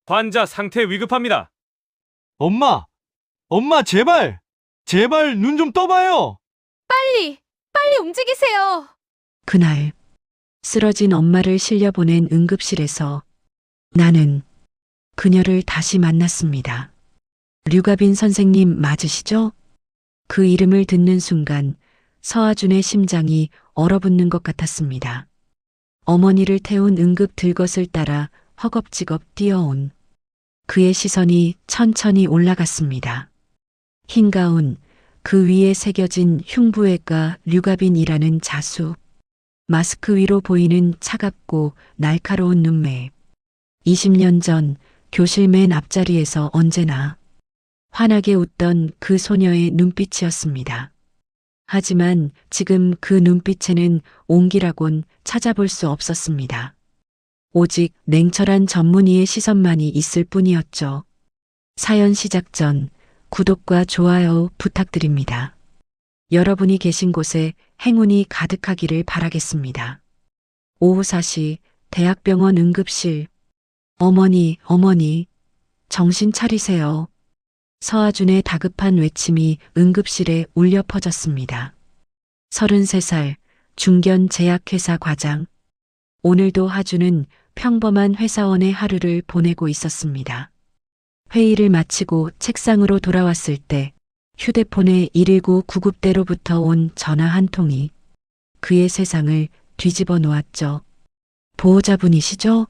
환자 상태 위급합니다. 엄마! 엄마, 제발! 제발 눈 좀 떠봐요! 빨리 움직이세요. 그날 쓰러진 엄마를 실려보낸 응급실에서 나는 그녀를 다시 만났습니다. 류가빈 선생님 맞으시죠? 그 이름을 듣는 순간 서아준의 심장이 얼어붙는 것 같았습니다. 어머니를 태운 응급 들것을 따라 허겁지겁 뛰어온 그의 시선이 천천히 올라갔습니다. 흰 가운, 그 위에 새겨진 흉부외과 류가빈이라는 자수, 마스크 위로 보이는 차갑고 날카로운 눈매. 20년 전 교실 맨 앞자리에서 언제나 환하게 웃던 그 소녀의 눈빛이었습니다. 하지만 지금 그 눈빛에는 온기라곤 찾아볼 수 없었습니다. 오직 냉철한 전문의의 시선만이 있을 뿐이었죠. 사연 시작 전 구독과 좋아요 부탁드립니다. 여러분이 계신 곳에 행운이 가득하기를 바라겠습니다. 오후 4시 대학병원 응급실. 어머니, 정신 차리세요. 서아준의 다급한 외침이 응급실에 울려 퍼졌습니다. 33살 중견 제약회사 과장. 오늘도 하준은 평범한 회사원의 하루를 보내고 있었습니다. 회의를 마치고 책상으로 돌아왔을 때 휴대폰에 119 구급대로부터 온 전화 한 통이 그의 세상을 뒤집어 놓았죠. 보호자분이시죠?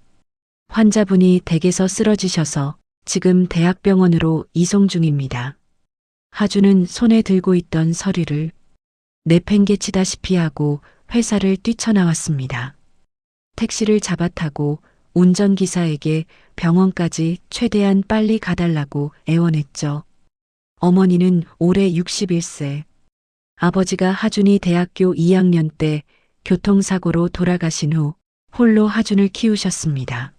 환자분이 댁에서 쓰러지셔서 지금 대학병원으로 이송 중입니다. 하준은 손에 들고 있던 서류를 내팽개치다시피 하고 회사를 뛰쳐나왔습니다. 택시를 잡아타고 운전기사에게 병원까지 최대한 빨리 가달라고 애원했죠. 어머니는 올해 61세. 아버지가 하준이 대학교 2학년 때 교통사고로 돌아가신 후 홀로 하준을 키우셨습니다.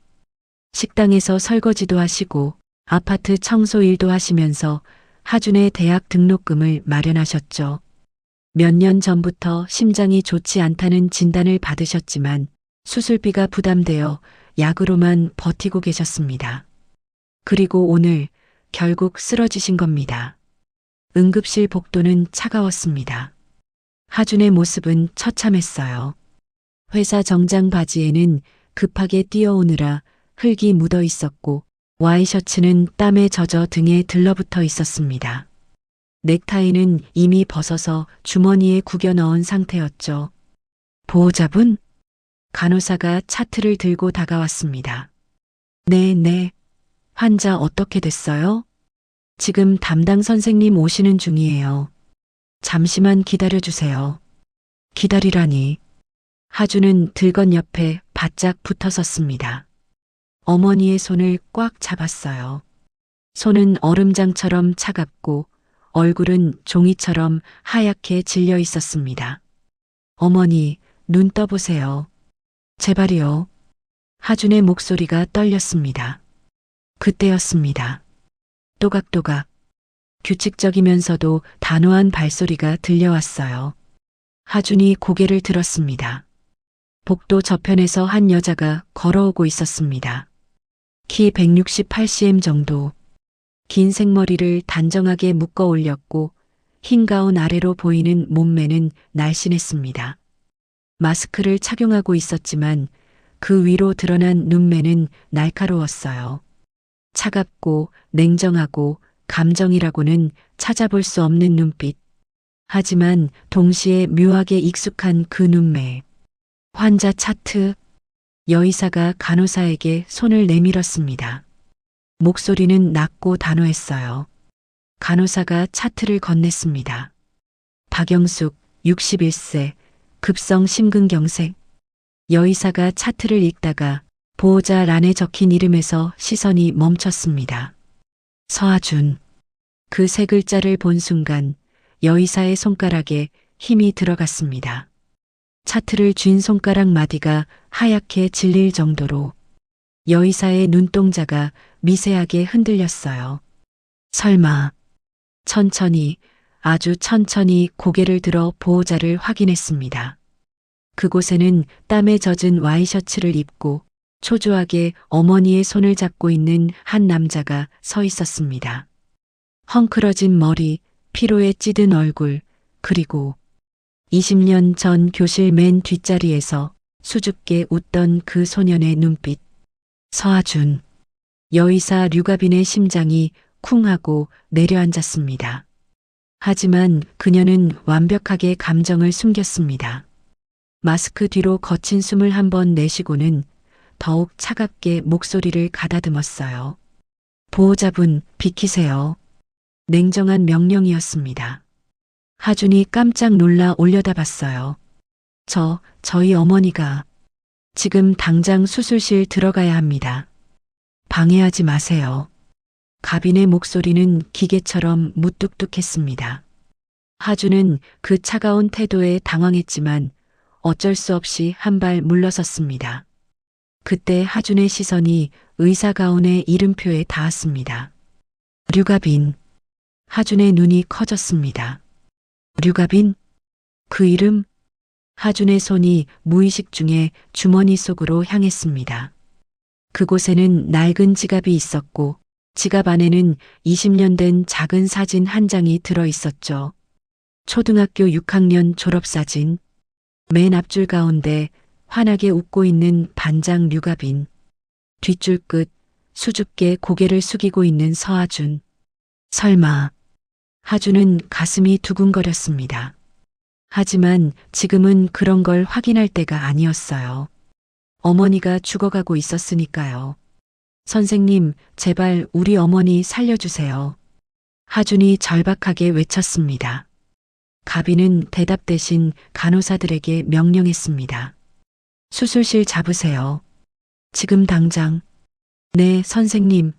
식당에서 설거지도 하시고 아파트 청소 일도 하시면서 하준의 대학 등록금을 마련하셨죠. 몇 년 전부터 심장이 좋지 않다는 진단을 받으셨지만 수술비가 부담되어 약으로만 버티고 계셨습니다. 그리고 오늘 결국 쓰러지신 겁니다. 응급실 복도는 차가웠습니다. 하준의 모습은 처참했어요. 회사 정장 바지에는 급하게 뛰어오느라 흙이 묻어 있었고 와이셔츠는 땀에 젖어 등에 들러붙어 있었습니다. 넥타이는 이미 벗어서 주머니에 구겨 넣은 상태였죠. 보호자분? 간호사가 차트를 들고 다가왔습니다. 네. 환자 어떻게 됐어요? 지금 담당 선생님 오시는 중이에요. 잠시만 기다려주세요. 기다리라니. 하준은 들건 옆에 바짝 붙어섰습니다. 어머니의 손을 꽉 잡았어요. 손은 얼음장처럼 차갑고 얼굴은 종이처럼 하얗게 질려 있었습니다. 어머니, 눈 떠보세요. 제발이요. 하준의 목소리가 떨렸습니다. 그때였습니다. 또각또각. 규칙적이면서도 단호한 발소리가 들려왔어요. 하준이 고개를 들었습니다. 복도 저편에서 한 여자가 걸어오고 있었습니다. 키 168cm 정도. 긴 생머리를 단정하게 묶어 올렸고 흰 가운 아래로 보이는 몸매는 날씬했습니다. 마스크를 착용하고 있었지만 그 위로 드러난 눈매는 날카로웠어요. 차갑고 냉정하고 감정이라고는 찾아볼 수 없는 눈빛. 하지만 동시에 묘하게 익숙한 그 눈매. 환자 차트. 여의사가 간호사에게 손을 내밀었습니다. 목소리는 낮고 단호했어요. 간호사가 차트를 건넸습니다. 박영숙, 61세, 급성 심근경색. 여의사가 차트를 읽다가 보호자 란에 적힌 이름에서 시선이 멈췄습니다. 서아준. 그 세 글자를 본 순간 여의사의 손가락에 힘이 들어갔습니다. 차트를 쥔 손가락 마디가 하얗게 질릴 정도로 여의사의 눈동자가 미세하게 흔들렸어요. 설마. 천천히, 아주 천천히 고개를 들어 보호자를 확인했습니다. 그곳에는 땀에 젖은 와이셔츠를 입고 초조하게 어머니의 손을 잡고 있는 한 남자가 서 있었습니다. 헝클어진 머리, 피로에 찌든 얼굴, 그리고 20년 전 교실 맨 뒷자리에서 수줍게 웃던 그 소년의 눈빛. 서아준. 여의사 류가빈의 심장이 쿵 하고 내려앉았습니다. 하지만 그녀는 완벽하게 감정을 숨겼습니다. 마스크 뒤로 거친 숨을 한번 내쉬고는 더욱 차갑게 목소리를 가다듬었어요. 보호자분, 비키세요. 냉정한 명령이었습니다. 하준이 깜짝 놀라 올려다봤어요. 저희 어머니가 지금 당장 수술실 들어가야 합니다. 방해하지 마세요. 가빈의 목소리는 기계처럼 무뚝뚝했습니다. 하준은 그 차가운 태도에 당황했지만 어쩔 수 없이 한 발 물러섰습니다. 그때 하준의 시선이 의사 가운의 이름표에 닿았습니다. 류가빈. 하준의 눈이 커졌습니다. 류가빈? 그 이름? 하준의 손이 무의식 중에 주머니 속으로 향했습니다. 그곳에는 낡은 지갑이 있었고 지갑 안에는 20년 된 작은 사진 한 장이 들어 있었죠. 초등학교 6학년 졸업사진. 맨 앞줄 가운데 환하게 웃고 있는 반장 류가빈. 뒷줄 끝 수줍게 고개를 숙이고 있는 서아준. 설마. 하준은 가슴이 두근거렸습니다. 하지만 지금은 그런 걸 확인할 때가 아니었어요. 어머니가 죽어가고 있었으니까요. 선생님, 제발 우리 어머니 살려주세요. 하준이 절박하게 외쳤습니다. 가빈은 대답 대신 간호사들에게 명령했습니다. 수술실 잡으세요. 지금 당장. 네, 선생님.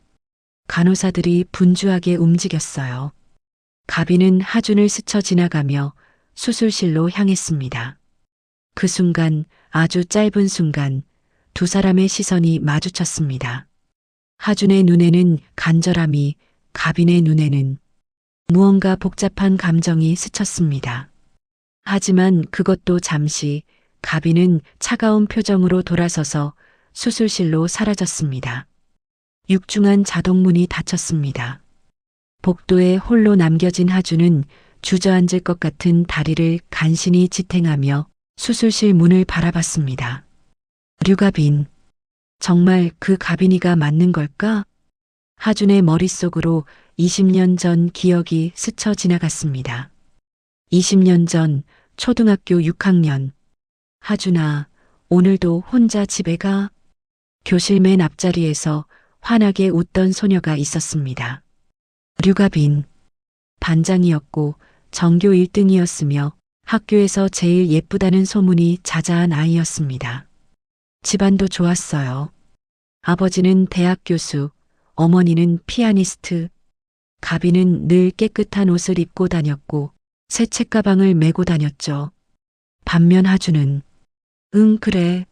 간호사들이 분주하게 움직였어요. 가빈은 하준을 스쳐 지나가며 수술실로 향했습니다. 그 순간, 아주 짧은 순간, 두 사람의 시선이 마주쳤습니다. 하준의 눈에는 간절함이, 가빈의 눈에는 무언가 복잡한 감정이 스쳤습니다. 하지만 그것도 잠시, 가빈은 차가운 표정으로 돌아서서 수술실로 사라졌습니다. 육중한 자동문이 닫혔습니다. 복도에 홀로 남겨진 하준은 주저앉을 것 같은 다리를 간신히 지탱하며 수술실 문을 바라봤습니다. 류가빈. 정말 그 가빈이가 맞는 걸까? 하준의 머릿속으로 20년 전 기억이 스쳐 지나갔습니다. 20년 전 초등학교 6학년. 하준아, 오늘도 혼자 집에 가? 교실 맨 앞자리에서 환하게 웃던 소녀가 있었습니다. 류가빈. 반장이었고 전교 1등이었으며 학교에서 제일 예쁘다는 소문이 자자한 아이였습니다. 집안도 좋았어요. 아버지는 대학 교수, 어머니는 피아니스트. 가빈은 늘 깨끗한 옷을 입고 다녔고 새 책가방을 메고 다녔죠. 반면 하준은 응, 그래.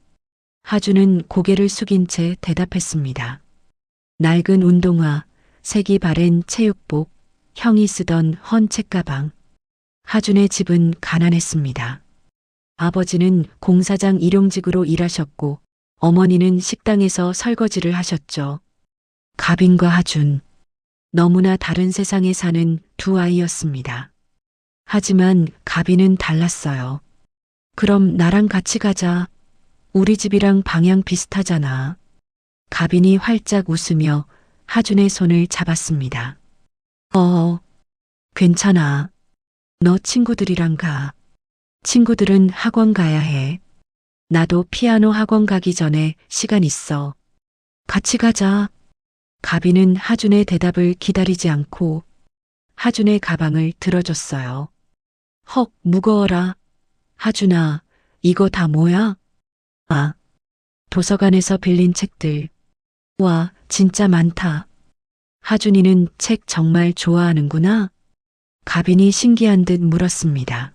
하준은 고개를 숙인 채 대답했습니다. 낡은 운동화, 색이 바랜 체육복, 형이 쓰던 헌 책가방. 하준의 집은 가난했습니다. 아버지는 공사장 일용직으로 일하셨고 어머니는 식당에서 설거지를 하셨죠. 가빈과 하준. 너무나 다른 세상에 사는 두 아이였습니다. 하지만 가빈은 달랐어요. 그럼 나랑 같이 가자. 우리 집이랑 방향 비슷하잖아. 가빈이 활짝 웃으며 하준의 손을 잡았습니다. 괜찮아. 너 친구들이랑 가. 친구들은 학원 가야 해. 나도 피아노 학원 가기 전에 시간 있어. 같이 가자. 가빈은 하준의 대답을 기다리지 않고 하준의 가방을 들어줬어요. 헉, 무거워라. 하준아, 이거 다 뭐야? 아, 도서관에서 빌린 책들. 와, 진짜 많다. 하준이는 책 정말 좋아하는구나. 가빈이 신기한 듯 물었습니다.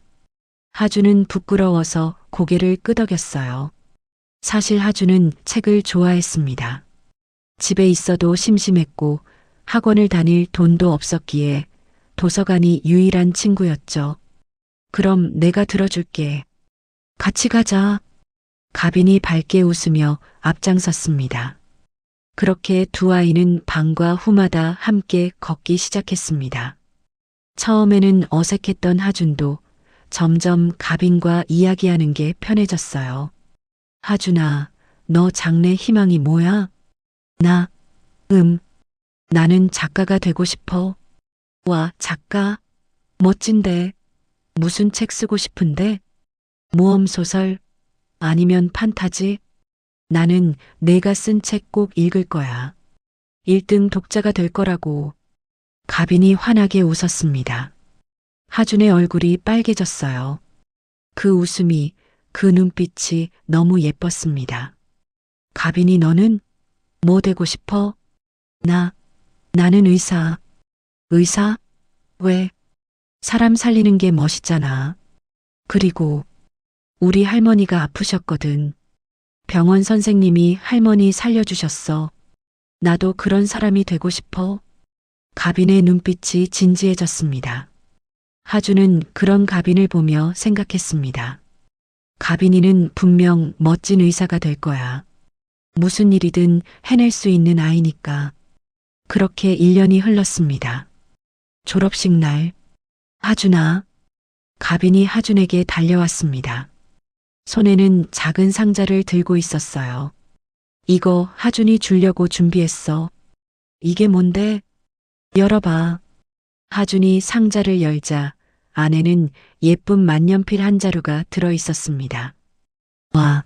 하준은 부끄러워서 고개를 끄덕였어요. 사실 하준은 책을 좋아했습니다. 집에 있어도 심심했고 학원을 다닐 돈도 없었기에 도서관이 유일한 친구였죠. 그럼 내가 들어줄게. 같이 가자. 가빈이 밝게 웃으며 앞장섰습니다. 그렇게 두 아이는 방과 후마다 함께 걷기 시작했습니다. 처음에는 어색했던 하준도 점점 가빈과 이야기하는 게 편해졌어요. 하준아, 너 장래 희망이 뭐야? 나, 나는 작가가 되고 싶어. 와, 작가? 멋진데. 무슨 책 쓰고 싶은데? 모험소설? 아니면 판타지? 나는 내가 쓴 책 꼭 읽을 거야. 1등 독자가 될 거라고. 가빈이 환하게 웃었습니다. 하준의 얼굴이 빨개졌어요. 그 웃음이, 그 눈빛이 너무 예뻤습니다. 가빈이 너는 뭐 되고 싶어? 나는 의사. 의사? 왜? 사람 살리는 게 멋있잖아. 그리고 우리 할머니가 아프셨거든. 병원 선생님이 할머니 살려주셨어. 나도 그런 사람이 되고 싶어. 가빈의 눈빛이 진지해졌습니다. 하준은 그런 가빈을 보며 생각했습니다. 가빈이는 분명 멋진 의사가 될 거야. 무슨 일이든 해낼 수 있는 아이니까. 그렇게 1년이 흘렀습니다. 졸업식 날, 하준아. 가빈이 하준에게 달려왔습니다. 손에는 작은 상자를 들고 있었어요. 이거 하준이 주려고 준비했어. 이게 뭔데? 열어봐. 하준이 상자를 열자 안에는 예쁜 만년필 한 자루가 들어 있었습니다. 와,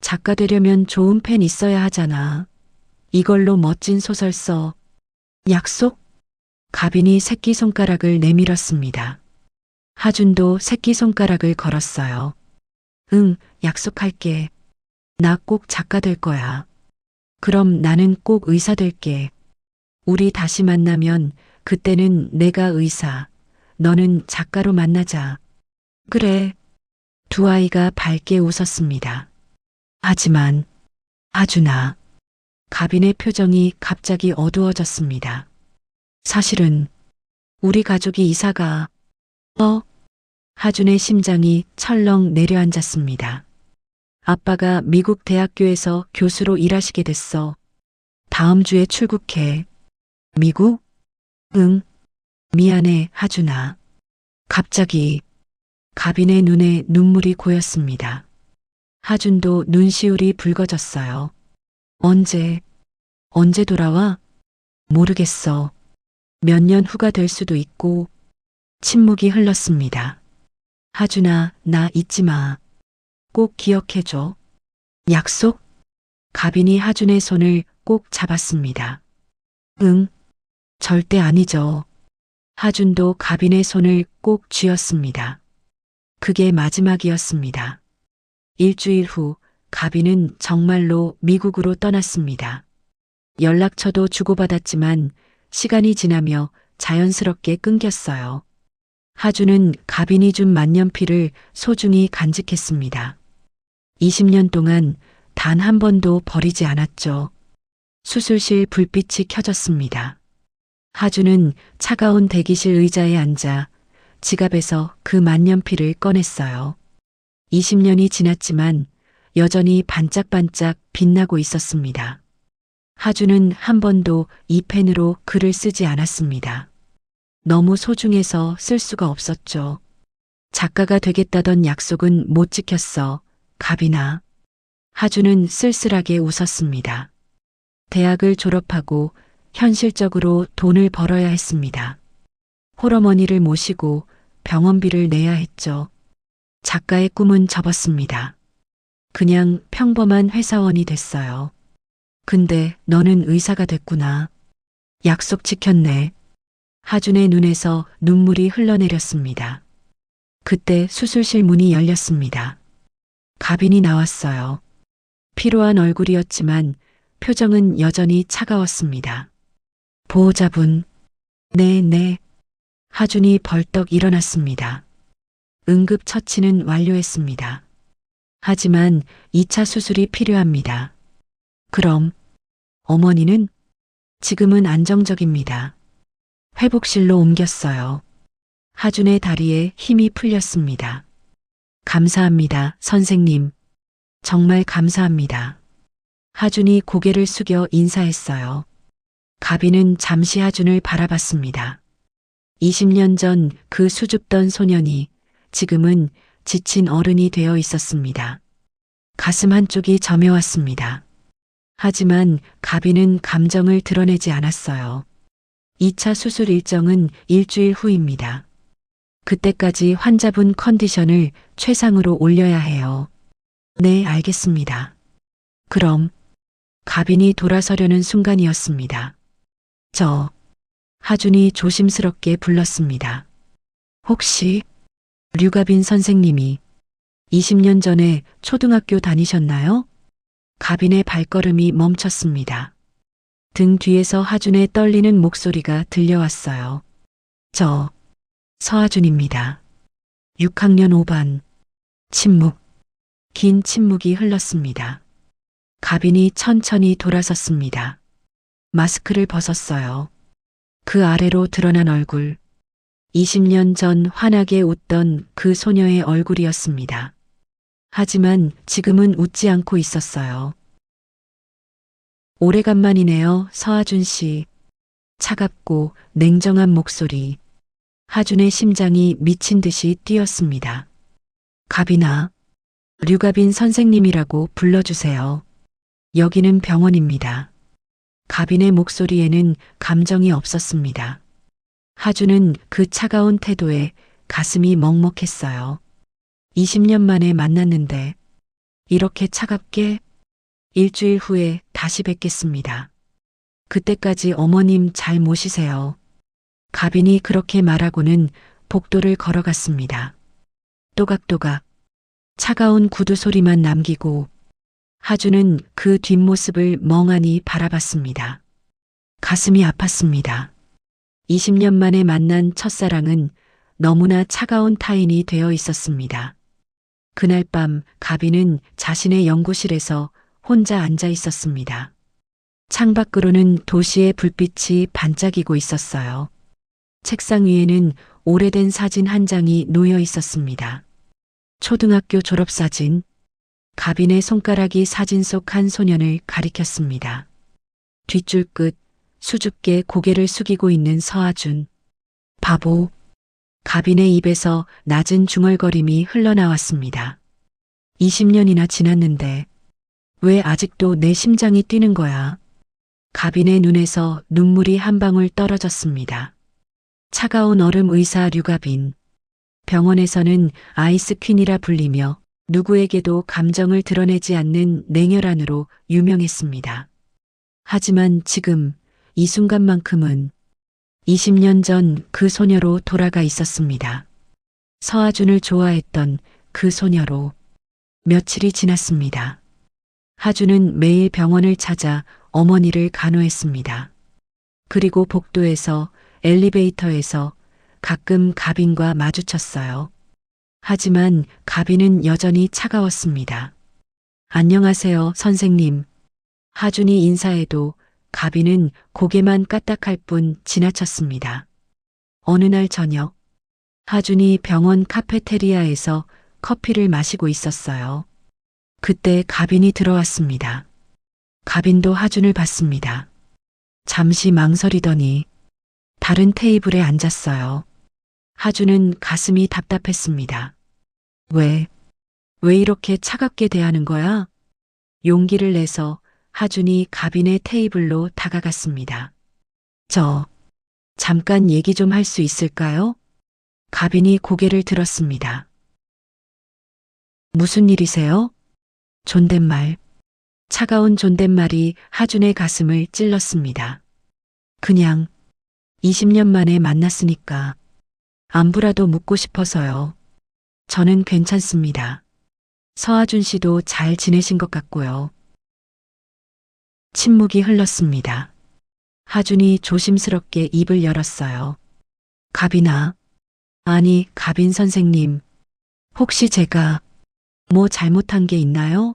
작가 되려면 좋은 펜 있어야 하잖아. 이걸로 멋진 소설 써. 약속? 가빈이 새끼손가락을 내밀었습니다. 하준도 새끼손가락을 걸었어요. 응, 약속할게. 나 꼭 작가 될 거야. 그럼 나는 꼭 의사 될게. 우리 다시 만나면 그때는 내가 의사, 너는 작가로 만나자. 그래. 두 아이가 밝게 웃었습니다. 하지만, 하준아. 가빈의 표정이 갑자기 어두워졌습니다. 사실은 우리 가족이 이사가, 하준의 심장이 철렁 내려앉았습니다. 아빠가 미국 대학교에서 교수로 일하시게 됐어. 다음 주에 출국해. 미국? 응. 미안해, 하준아. 갑자기 가빈의 눈에 눈물이 고였습니다. 하준도 눈시울이 붉어졌어요. 언제 돌아와? 모르겠어. 몇 년 후가 될 수도 있고. 침묵이 흘렀습니다. 하준아, 나 잊지 마. 꼭 기억해줘. 약속? 가빈이 하준의 손을 꼭 잡았습니다. 응, 절대 아니죠. 하준도 가빈의 손을 꼭 쥐었습니다. 그게 마지막이었습니다. 일주일 후 가빈은 정말로 미국으로 떠났습니다. 연락처도 주고받았지만 시간이 지나며 자연스럽게 끊겼어요. 하준은 가빈이 준 만년필을 소중히 간직했습니다. 20년 동안 단 한 번도 버리지 않았죠. 수술실 불빛이 켜졌습니다. 하준은 차가운 대기실 의자에 앉아 지갑에서 그 만년필을 꺼냈어요. 20년이 지났지만 여전히 반짝반짝 빛나고 있었습니다. 하준은 한 번도 이 펜으로 글을 쓰지 않았습니다. 너무 소중해서 쓸 수가 없었죠. 작가가 되겠다던 약속은 못 지켰어, 가빈아. 하준은 쓸쓸하게 웃었습니다. 대학을 졸업하고 현실적으로 돈을 벌어야 했습니다. 홀어머니를 모시고 병원비를 내야 했죠. 작가의 꿈은 접었습니다. 그냥 평범한 회사원이 됐어요. 근데 너는 의사가 됐구나. 약속 지켰네. 하준의 눈에서 눈물이 흘러내렸습니다. 그때 수술실 문이 열렸습니다. 가빈이 나왔어요. 피로한 얼굴이었지만 표정은 여전히 차가웠습니다. 보호자분. 네. 하준이 벌떡 일어났습니다. 응급처치는 완료했습니다. 하지만 2차 수술이 필요합니다. 그럼 어머니는? 지금은 안정적입니다. 회복실로 옮겼어요. 하준의 다리에 힘이 풀렸습니다. 감사합니다, 선생님. 정말 감사합니다. 하준이 고개를 숙여 인사했어요. 가빈은 잠시 하준을 바라봤습니다. 20년 전 그 수줍던 소년이 지금은 지친 어른이 되어 있었습니다. 가슴 한쪽이 저며왔습니다. 하지만 가빈은 감정을 드러내지 않았어요. 2차 수술 일정은 일주일 후입니다. 그때까지 환자분 컨디션을 최상으로 올려야 해요. 네, 알겠습니다. 그럼 가빈이 돌아서려는 순간이었습니다. 하준이 조심스럽게 불렀습니다. 혹시 류가빈 선생님이 20년 전에 초등학교 다니셨나요? 가빈의 발걸음이 멈췄습니다. 등 뒤에서 하준의 떨리는 목소리가 들려왔어요. 서하준입니다. 6학년 5반. 침묵. 긴 침묵이 흘렀습니다. 가빈이 천천히 돌아섰습니다. 마스크를 벗었어요. 그 아래로 드러난 얼굴. 20년 전 환하게 웃던 그 소녀의 얼굴이었습니다. 하지만 지금은 웃지 않고 있었어요. 오래간만이네요, 서하준 씨. 차갑고 냉정한 목소리. 하준의 심장이 미친 듯이 뛰었습니다. 가빈아, 류가빈 선생님이라고 불러주세요. 여기는 병원입니다. 가빈의 목소리에는 감정이 없었습니다. 하준은 그 차가운 태도에 가슴이 먹먹했어요. 20년 만에 만났는데 이렇게 차갑게. 일주일 후에 다시 뵙겠습니다. 그때까지 어머님 잘 모시세요. 가빈이 그렇게 말하고는 복도를 걸어갔습니다. 또각또각 차가운 구두 소리만 남기고 하준은 그 뒷모습을 멍하니 바라봤습니다. 가슴이 아팠습니다. 20년 만에 만난 첫사랑은 너무나 차가운 타인이 되어 있었습니다. 그날 밤 가빈은 자신의 연구실에서 혼자 앉아 있었습니다. 창밖으로는 도시의 불빛이 반짝이고 있었어요. 책상 위에는 오래된 사진 한 장이 놓여 있었습니다. 초등학교 졸업사진. 가빈의 손가락이 사진 속 한 소년을 가리켰습니다. 뒷줄 끝 수줍게 고개를 숙이고 있는 서하준. 바보. 가빈의 입에서 낮은 중얼거림이 흘러나왔습니다. 20년이나 지났는데 왜 아직도 내 심장이 뛰는 거야? 가빈의 눈에서 눈물이 한 방울 떨어졌습니다. 차가운 얼음 의사 류가빈. 병원에서는 아이스 퀸이라 불리며 누구에게도 감정을 드러내지 않는 냉혈한으로 유명했습니다. 하지만 지금 이 순간만큼은 20년 전 그 소녀로 돌아가 있었습니다. 서하준을 좋아했던 그 소녀로. 며칠이 지났습니다. 하준은 매일 병원을 찾아 어머니를 간호했습니다. 그리고 복도에서 엘리베이터에서 가끔 가빈과 마주쳤어요. 하지만 가빈은 여전히 차가웠습니다. 안녕하세요, 선생님. 하준이 인사해도 가빈은 고개만 까딱할 뿐 지나쳤습니다. 어느 날 저녁, 하준이 병원 카페테리아에서 커피를 마시고 있었어요. 그때 가빈이 들어왔습니다. 가빈도 하준을 봤습니다. 잠시 망설이더니 다른 테이블에 앉았어요. 하준은 가슴이 답답했습니다. 왜 이렇게 차갑게 대하는 거야? 용기를 내서 하준이 가빈의 테이블로 다가갔습니다. 잠깐 얘기 좀 할 수 있을까요? 가빈이 고개를 들었습니다. 무슨 일이세요? 존댓말. 차가운 존댓말이 하준의 가슴을 찔렀습니다. 그냥 20년 만에 만났으니까 안부라도 묻고 싶어서요. 저는 괜찮습니다. 서하준 씨도 잘 지내신 것 같고요. 침묵이 흘렀습니다. 하준이 조심스럽게 입을 열었어요. 가빈아. 아니, 가빈 선생님. 혹시 제가 뭐 잘못한 게 있나요?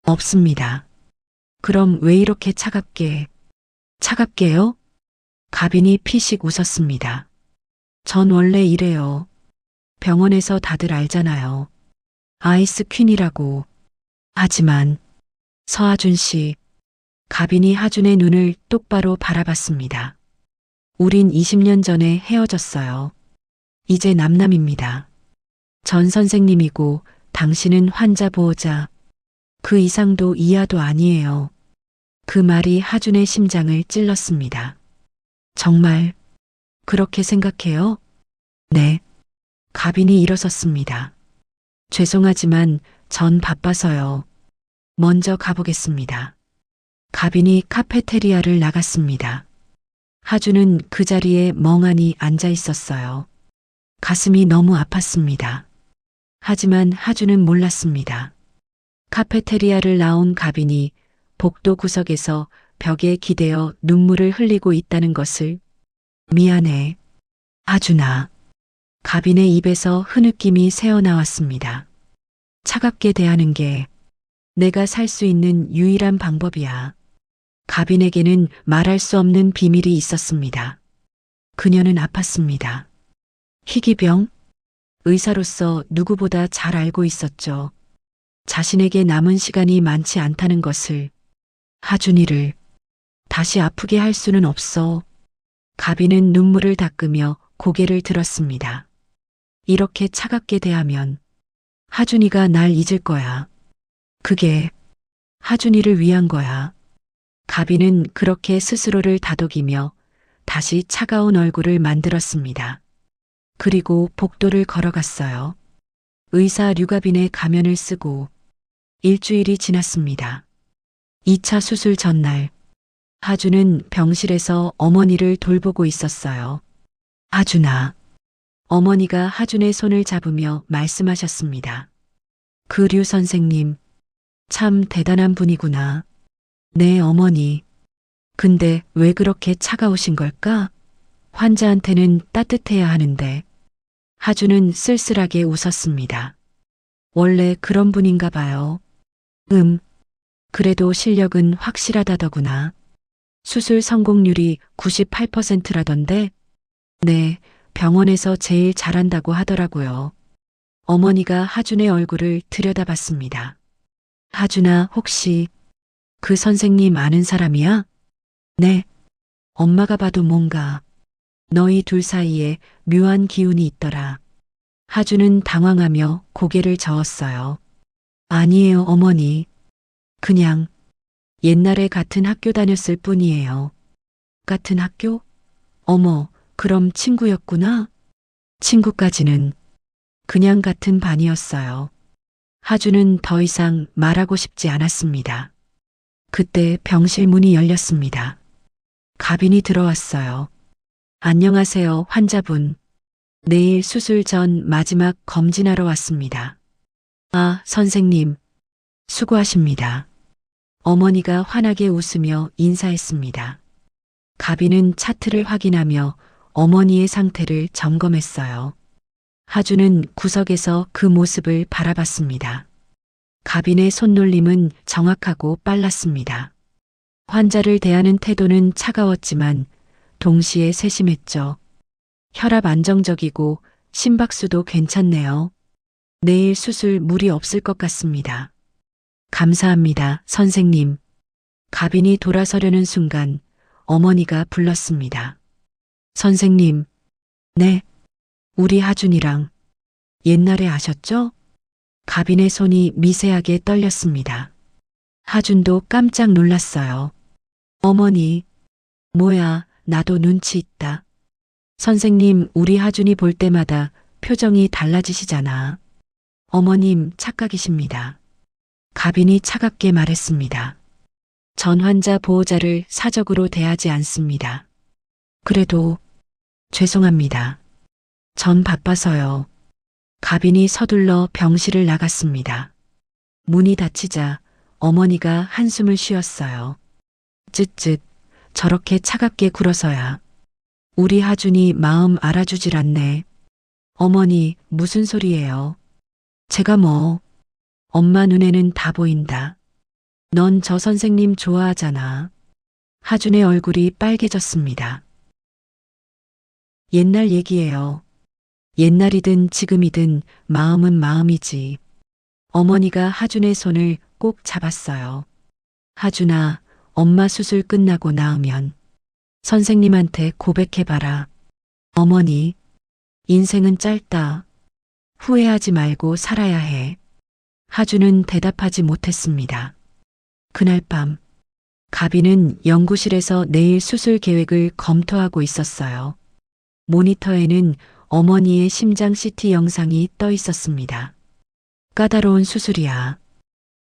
없습니다. 그럼 왜 이렇게 차갑게요? 가빈이 피식 웃었습니다. 전 원래 이래요. 병원에서 다들 알잖아요. 아이스 퀸이라고. 하지만 서하준 씨, 가빈이 하준의 눈을 똑바로 바라봤습니다. 우린 20년 전에 헤어졌어요. 이제 남남입니다. 전 선생님이고 당신은 환자 보호자. 그 이상도 이하도 아니에요. 그 말이 하준의 심장을 찔렀습니다. 정말 그렇게 생각해요? 네. 가빈이 일어섰습니다. 죄송하지만 전 바빠서요. 먼저 가보겠습니다. 가빈이 카페테리아를 나갔습니다. 하준은 그 자리에 멍하니 앉아 있었어요. 가슴이 너무 아팠습니다. 하지만 하준은 몰랐습니다. 카페테리아를 나온 가빈이 복도 구석에서 벽에 기대어 눈물을 흘리고 있다는 것을. 미안해. 하준아. 가빈의 입에서 흐느낌이 새어나왔습니다. 차갑게 대하는 게 내가 살 수 있는 유일한 방법이야. 가빈에게는 말할 수 없는 비밀이 있었습니다. 그녀는 아팠습니다. 희귀병? 의사로서 누구보다 잘 알고 있었죠. 자신에게 남은 시간이 많지 않다는 것을. 하준이를 다시 아프게 할 수는 없어. 가빈은 눈물을 닦으며 고개를 들었습니다. 이렇게 차갑게 대하면 하준이가 날 잊을 거야. 그게 하준이를 위한 거야. 가빈은 그렇게 스스로를 다독이며 다시 차가운 얼굴을 만들었습니다. 그리고 복도를 걸어갔어요. 의사 류가빈의 가면을 쓰고. 일주일이 지났습니다. 2차 수술 전날, 하준은 병실에서 어머니를 돌보고 있었어요. 하준아. 어머니가 하준의 손을 잡으며 말씀하셨습니다. 그 류 선생님, 참 대단한 분이구나. 네, 어머니. 근데 왜 그렇게 차가우신 걸까? 환자한테는 따뜻해야 하는데. 하준은 쓸쓸하게 웃었습니다. 원래 그런 분인가 봐요. 그래도 실력은 확실하다더구나. 수술 성공률이 98%라던데. 네, 병원에서 제일 잘한다고 하더라고요. 어머니가 하준의 얼굴을 들여다봤습니다. 하준아, 혹시 그 선생님 아는 사람이야? 네. 엄마가 봐도 뭔가 너희 둘 사이에 묘한 기운이 있더라. 하준은 당황하며 고개를 저었어요. 아니에요, 어머니. 그냥 옛날에 같은 학교 다녔을 뿐이에요. 같은 학교? 어머, 그럼 친구였구나? 친구까지는 그냥 같은 반이었어요. 하준은 더 이상 말하고 싶지 않았습니다. 그때 병실 문이 열렸습니다. 가빈이 들어왔어요. 안녕하세요, 환자분. 내일 수술 전 마지막 검진하러 왔습니다. 아, 선생님. 수고하십니다. 어머니가 환하게 웃으며 인사했습니다. 가빈은 차트를 확인하며 어머니의 상태를 점검했어요. 하준은 구석에서 그 모습을 바라봤습니다. 가빈의 손놀림은 정확하고 빨랐습니다. 환자를 대하는 태도는 차가웠지만 동시에 세심했죠. 혈압 안정적이고 심박수도 괜찮네요. 내일 수술 무리 없을 것 같습니다. 감사합니다, 선생님. 가빈이 돌아서려는 순간 어머니가 불렀습니다. 선생님. 네. 우리 하준이랑 옛날에 아셨죠? 가빈의 손이 미세하게 떨렸습니다. 하준도 깜짝 놀랐어요. 어머니. 뭐야, 나도 눈치 있다. 선생님, 우리 하준이 볼 때마다 표정이 달라지시잖아. 어머님, 착각이십니다. 가빈이 차갑게 말했습니다. 전 환자 보호자를 사적으로 대하지 않습니다. 그래도 죄송합니다. 전 바빠서요. 가빈이 서둘러 병실을 나갔습니다. 문이 닫히자 어머니가 한숨을 쉬었어요. 쯧쯧, 저렇게 차갑게 굴어서야. 우리 하준이 마음 알아주질 않네. 어머니, 무슨 소리예요? 제가 뭐, 엄마 눈에는 다 보인다. 넌 저 선생님 좋아하잖아. 하준의 얼굴이 빨개졌습니다. 옛날 얘기예요. 옛날이든 지금이든 마음은 마음이지. 어머니가 하준의 손을 꼭 잡았어요. 하준아, 엄마 수술 끝나고 나으면 선생님한테 고백해봐라. 어머니, 인생은 짧다. 후회하지 말고 살아야 해. 하준은 대답하지 못했습니다. 그날 밤, 가비는 연구실에서 내일 수술 계획을 검토하고 있었어요. 모니터에는 어머니의 심장 CT 영상이 떠 있었습니다. 까다로운 수술이야.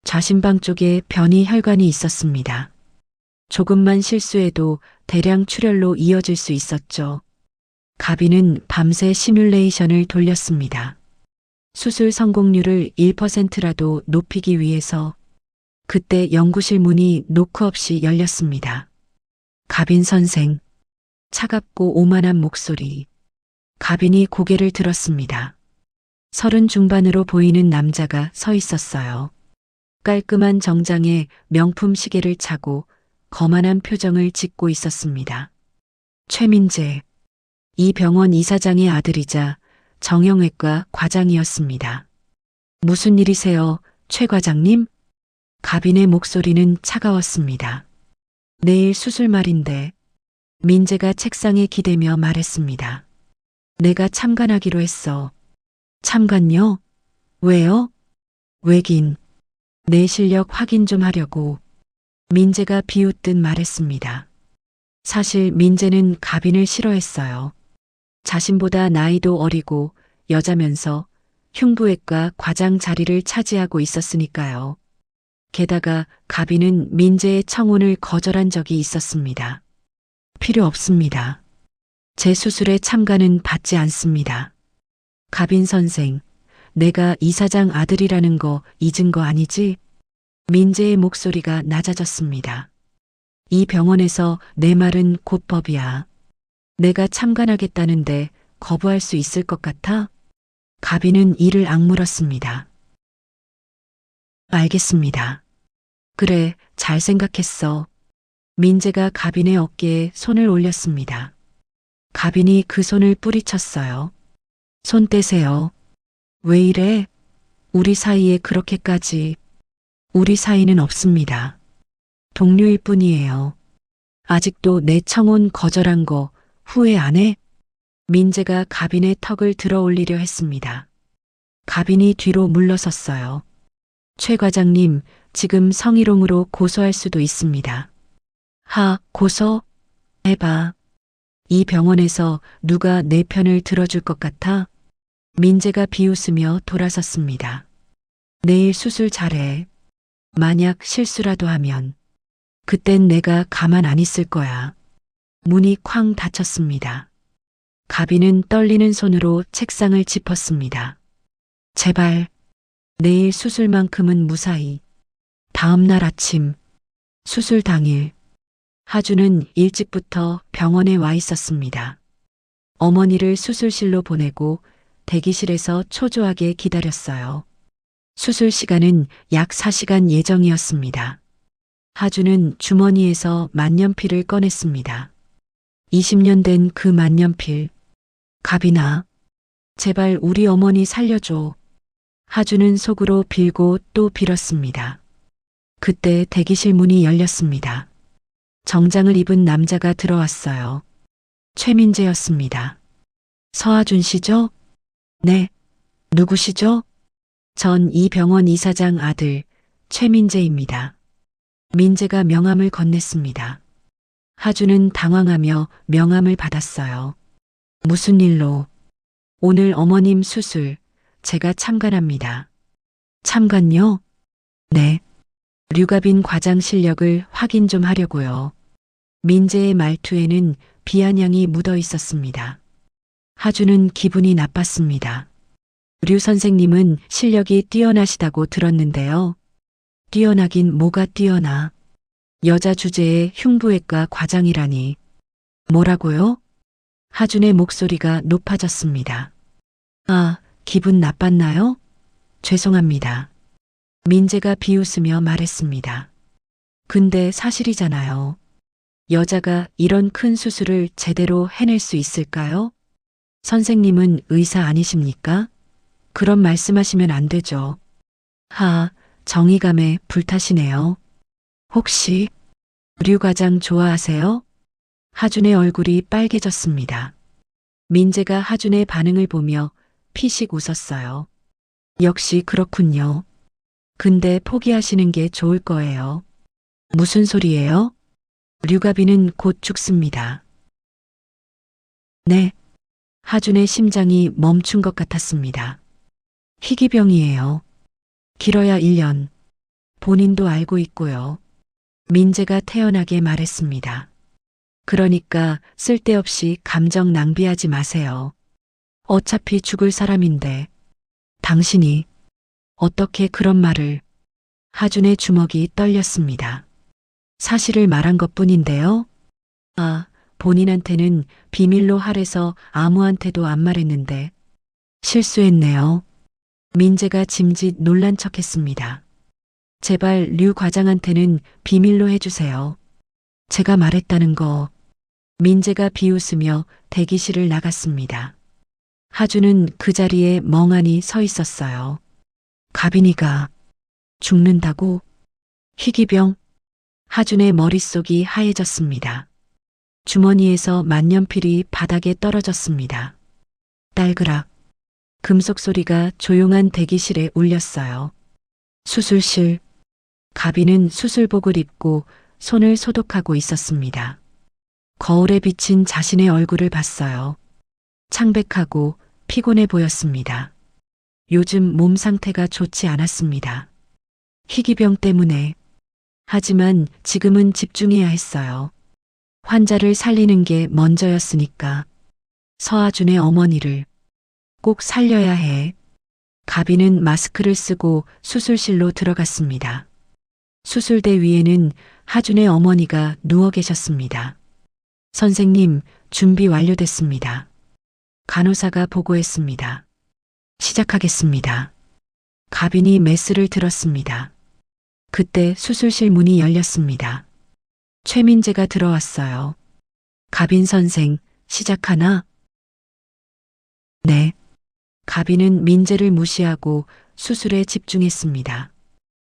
좌심방 쪽에 변이 혈관이 있었습니다. 조금만 실수해도 대량 출혈로 이어질 수 있었죠. 가비는 밤새 시뮬레이션을 돌렸습니다. 수술 성공률을 1%라도 높이기 위해서 그때 연구실 문이 노크 없이 열렸습니다. 가빈 선생, 차갑고 오만한 목소리. 가빈이 고개를 들었습니다. 30 중반으로 보이는 남자가 서 있었어요. 깔끔한 정장에 명품 시계를 차고 거만한 표정을 짓고 있었습니다. 최민재, 이 병원 이사장의 아들이자 정형외과 과장이었습니다. 무슨 일이세요, 최 과장님? 가빈의 목소리는 차가웠습니다. 내일 수술 말인데. 민재가 책상에 기대며 말했습니다. 내가 참관하기로 했어. 참관요? 왜요? 왜긴. 내 실력 확인 좀 하려고. 민재가 비웃듯 말했습니다. 사실 민재는 가빈을 싫어했어요. 자신보다 나이도 어리고 여자면서 흉부외과 과장 자리를 차지하고 있었으니까요. 게다가 가빈은 민재의 청혼을 거절한 적이 있었습니다. 필요 없습니다. 제 수술에 참가는 받지 않습니다. 가빈 선생, 내가 이사장 아들이라는 거 잊은 거 아니지? 민재의 목소리가 낮아졌습니다. 이 병원에서 내 말은 곧 법이야. 내가 참관하겠다는데 거부할 수 있을 것 같아? 가빈은 이를 악물었습니다. 알겠습니다. 그래, 잘 생각했어. 민재가 가빈의 어깨에 손을 올렸습니다. 가빈이 그 손을 뿌리쳤어요. 손 떼세요. 왜 이래? 우리 사이에 그렇게까지. 우리 사이는 없습니다. 동료일 뿐이에요. 아직도 내 청혼 거절한 거 후회 안 해? 민재가 가빈의 턱을 들어 올리려 했습니다. 가빈이 뒤로 물러섰어요. 최 과장님, 지금 성희롱으로 고소할 수도 있습니다. 고소? 해봐. 이 병원에서 누가 내 편을 들어줄 것 같아? 민재가 비웃으며 돌아섰습니다. 내일 수술 잘해. 만약 실수라도 하면 그땐 내가 가만 안 있을 거야. 문이 쾅 닫혔습니다. 가빈은 떨리는 손으로 책상을 짚었습니다. 제발, 내일 수술만큼은 무사히. 다음 날 아침, 수술 당일, 하준은 일찍부터 병원에 와 있었습니다. 어머니를 수술실로 보내고 대기실에서 초조하게 기다렸어요. 수술 시간은 약 4시간 예정이었습니다. 하준은 주머니에서 만년필을 꺼냈습니다. 20년 된 그 만년필. 가빈아, 제발 우리 어머니 살려줘. 하준은 속으로 빌고 또 빌었습니다. 그때 대기실 문이 열렸습니다. 정장을 입은 남자가 들어왔어요. 최민재였습니다. 서하준 씨죠? 네. 누구시죠? 전 이 병원 이사장 아들 최민재입니다. 민재가 명함을 건넸습니다. 하준은 당황하며 명함을 받았어요. 무슨 일로? 오늘 어머님 수술 제가 참관합니다. 참관요? 네. 류가빈 과장 실력을 확인 좀 하려고요. 민재의 말투에는 비아냥이 묻어 있었습니다. 하준은 기분이 나빴습니다. 류 선생님은 실력이 뛰어나시다고 들었는데요. 뛰어나긴 뭐가 뛰어나. 여자 주제에 흉부외과 과장이라니. 뭐라고요? 하준의 목소리가 높아졌습니다. 기분 나빴나요? 죄송합니다. 민재가 비웃으며 말했습니다. 근데 사실이잖아요. 여자가 이런 큰 수술을 제대로 해낼 수 있을까요? 선생님은 의사 아니십니까? 그런 말씀하시면 안 되죠. 정의감에 불타시네요. 혹시 류 과장 좋아하세요? 하준의 얼굴이 빨개졌습니다. 민재가 하준의 반응을 보며 피식 웃었어요. 역시 그렇군요. 근데 포기하시는 게 좋을 거예요. 무슨 소리예요? 류가빈은 곧 죽습니다. 네. 하준의 심장이 멈춘 것 같았습니다. 희귀병이에요. 길어야 1년. 본인도 알고 있고요. 민재가 태연하게 말했습니다. 그러니까 쓸데없이 감정 낭비하지 마세요. 어차피 죽을 사람인데 당신이 어떻게 그런 말을. 하준의 주먹이 떨렸습니다. 사실을 말한 것뿐인데요. 아, 본인한테는 비밀로 하래서 아무한테도 안 말했는데 실수했네요. 민재가 짐짓 놀란 척했습니다. 제발 류 과장한테는 비밀로 해주세요. 제가 말했다는 거. 민재가 비웃으며 대기실을 나갔습니다. 하준은 그 자리에 멍하니 서 있었어요. 가빈이가 죽는다고? 희귀병? 하준의 머릿속이 하얘졌습니다. 주머니에서 만년필이 바닥에 떨어졌습니다. 딸그락. 금속 소리가 조용한 대기실에 울렸어요. 수술실. 가빈은 수술복을 입고 손을 소독하고 있었습니다. 거울에 비친 자신의 얼굴을 봤어요. 창백하고 피곤해 보였습니다. 요즘 몸 상태가 좋지 않았습니다. 희귀병 때문에. 하지만 지금은 집중해야 했어요. 환자를 살리는 게 먼저였으니까. 서하준의 어머니를 꼭 살려야 해. 가빈은 마스크를 쓰고 수술실로 들어갔습니다. 수술대 위에는 하준의 어머니가 누워 계셨습니다. 선생님, 준비 완료됐습니다. 간호사가 보고했습니다. 시작하겠습니다. 가빈이 메스를 들었습니다. 그때 수술실 문이 열렸습니다. 최민재가 들어왔어요. 가빈 선생, 시작하나? 네. 가빈은 민재를 무시하고 수술에 집중했습니다.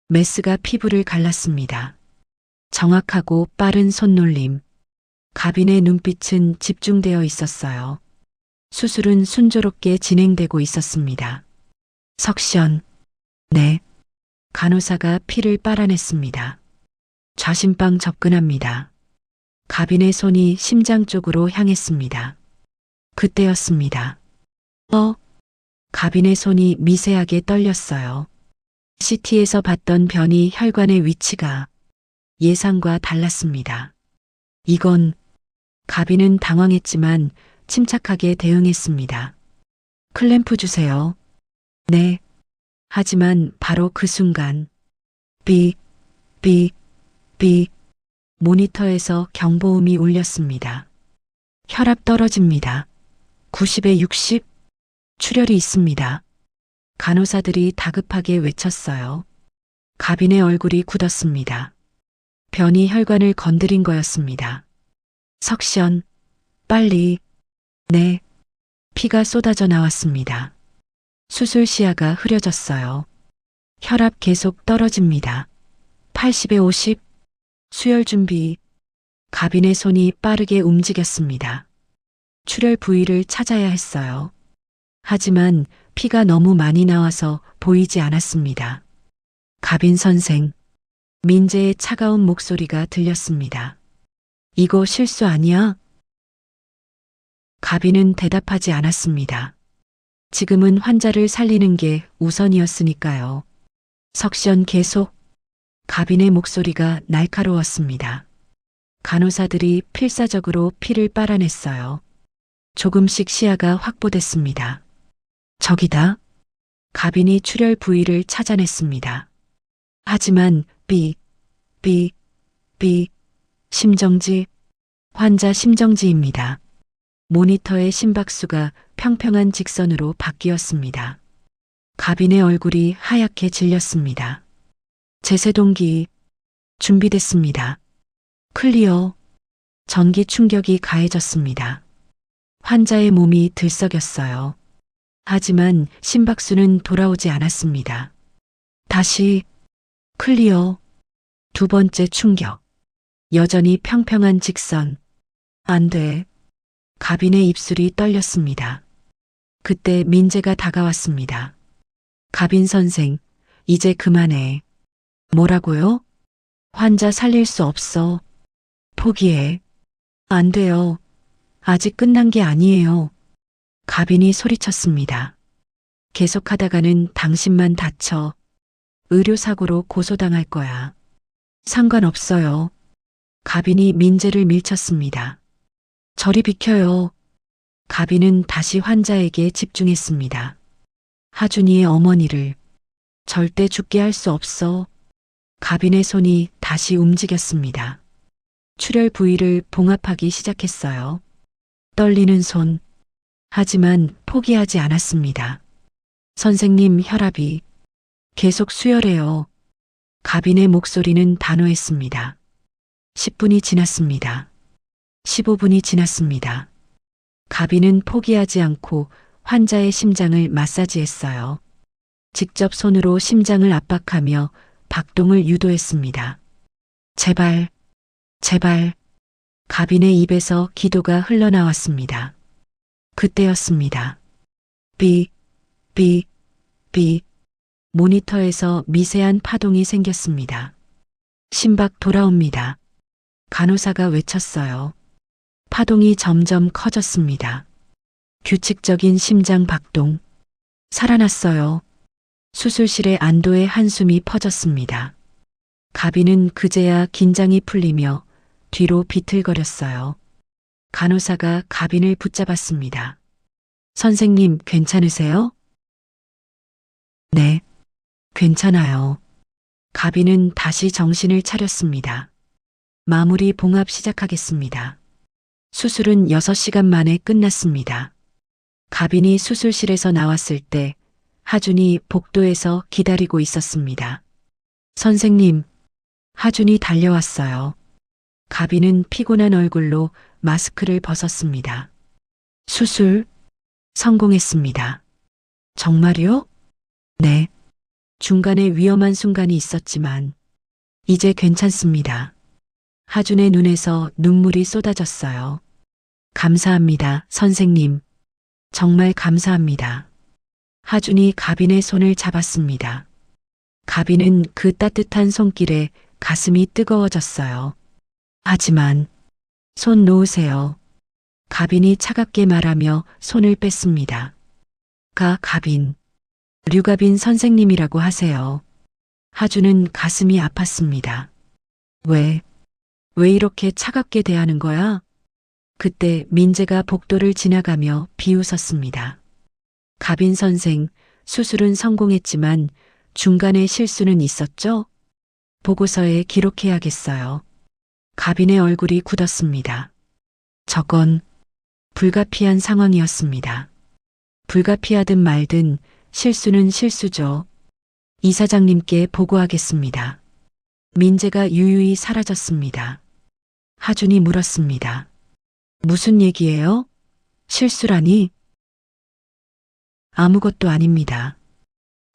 메스가 피부를 갈랐습니다. 정확하고 빠른 손놀림. 가빈의 눈빛은 집중되어 있었어요. 수술은 순조롭게 진행되고 있었습니다. 석션. 네. 간호사가 피를 빨아냈습니다. 좌심방 접근합니다. 가빈의 손이 심장 쪽으로 향했습니다. 그때였습니다. 가빈의 손이 미세하게 떨렸어요. CT에서 봤던 변이 혈관의 위치가 예상과 달랐습니다. 이건. 가빈은 당황했지만 침착하게 대응했습니다. 클램프 주세요. 네. 하지만 바로 그 순간 삐 모니터에서 경보음이 울렸습니다. 혈압 떨어집니다. 90에 60. 출혈이 있습니다. 간호사들이 다급하게 외쳤어요. 가빈의 얼굴이 굳었습니다. 변이 혈관을 건드린 거였습니다. 석션. 빨리. 네. 피가 쏟아져 나왔습니다. 수술 시야가 흐려졌어요. 혈압 계속 떨어집니다. 80에 50. 수혈 준비. 가빈의 손이 빠르게 움직였습니다. 출혈 부위를 찾아야 했어요. 하지만 피가 너무 많이 나와서 보이지 않았습니다. 가빈 선생. 민재의 차가운 목소리가 들렸습니다. 이거 실수 아니야? 가빈은 대답하지 않았습니다. 지금은 환자를 살리는 게 우선이었으니까요. 석션 계속. 가빈의 목소리가 날카로웠습니다. 간호사들이 필사적으로 피를 빨아냈어요. 조금씩 시야가 확보됐습니다. 저기다. 가빈이 출혈 부위를 찾아냈습니다. 하지만 심정지. 환자 심정지입니다. 모니터의 심박수가 평평한 직선으로 바뀌었습니다. 가빈의 얼굴이 하얗게 질렸습니다. 제세동기. 준비됐습니다. 클리어. 전기 충격이 가해졌습니다. 환자의 몸이 들썩였어요. 하지만 심박수는 돌아오지 않았습니다. 다시. 클리어. 두 번째 충격. 여전히 평평한 직선. 안 돼. 가빈의 입술이 떨렸습니다. 그때 민재가 다가왔습니다. 가빈 선생, 이제 그만해. 뭐라고요? 환자 살릴 수 없어. 포기해. 안 돼요. 아직 끝난 게 아니에요. 가빈이 소리쳤습니다. 계속하다가는 당신만 다쳐. 의료사고로 고소당할 거야. 상관없어요. 가빈이 민재를 밀쳤습니다. 저리 비켜요. 가빈은 다시 환자에게 집중했습니다. 하준이의 어머니를 절대 죽게 할 수 없어. 가빈의 손이 다시 움직였습니다. 출혈 부위를 봉합하기 시작했어요. 떨리는 손. 하지만 포기하지 않았습니다. 선생님, 혈압이 계속 수혈해요. 가빈의 목소리는 단호했습니다. 10분이 지났습니다. 15분이 지났습니다. 가빈은 포기하지 않고 환자의 심장을 마사지했어요. 직접 손으로 심장을 압박하며 박동을 유도했습니다. 제발, 제발. 가빈의 입에서 기도가 흘러나왔습니다. 그때였습니다. 비, 비, 비. 모니터에서 미세한 파동이 생겼습니다. 심박 돌아옵니다. 간호사가 외쳤어요. 파동이 점점 커졌습니다. 규칙적인 심장 박동. 살아났어요. 수술실에 안도의 한숨이 퍼졌습니다. 가빈은 그제야 긴장이 풀리며 뒤로 비틀거렸어요. 간호사가 가빈을 붙잡았습니다. 선생님, 괜찮으세요? 네, 괜찮아요. 가빈은 다시 정신을 차렸습니다. 마무리 봉합 시작하겠습니다. 수술은 6시간 만에 끝났습니다. 가빈이 수술실에서 나왔을 때 하준이 복도에서 기다리고 있었습니다. 선생님, 하준이 달려왔어요. 가빈은 피곤한 얼굴로 마스크를 벗었습니다. 수술 성공했습니다. 정말요? 네. 중간에 위험한 순간이 있었지만 이제 괜찮습니다. 하준의 눈에서 눈물이 쏟아졌어요. 감사합니다, 선생님. 정말 감사합니다. 하준이 가빈의 손을 잡았습니다. 가빈은 그 따뜻한 손길에 가슴이 뜨거워졌어요. 하지만 손 놓으세요. 가빈이 차갑게 말하며 손을 뺐습니다. 가빈. 류가빈 선생님이라고 하세요. 하준은 가슴이 아팠습니다. 왜 이렇게 차갑게 대하는 거야? 그때 민재가 복도를 지나가며 비웃었습니다. 가빈 선생, 수술은 성공했지만 중간에 실수는 있었죠? 보고서에 기록해야겠어요. 가빈의 얼굴이 굳었습니다. 저건 불가피한 상황이었습니다. 불가피하든 말든 실수는 실수죠. 이사장님께 보고하겠습니다. 민재가 유유히 사라졌습니다. 하준이 물었습니다. 무슨 얘기예요? 실수라니? 아무것도 아닙니다.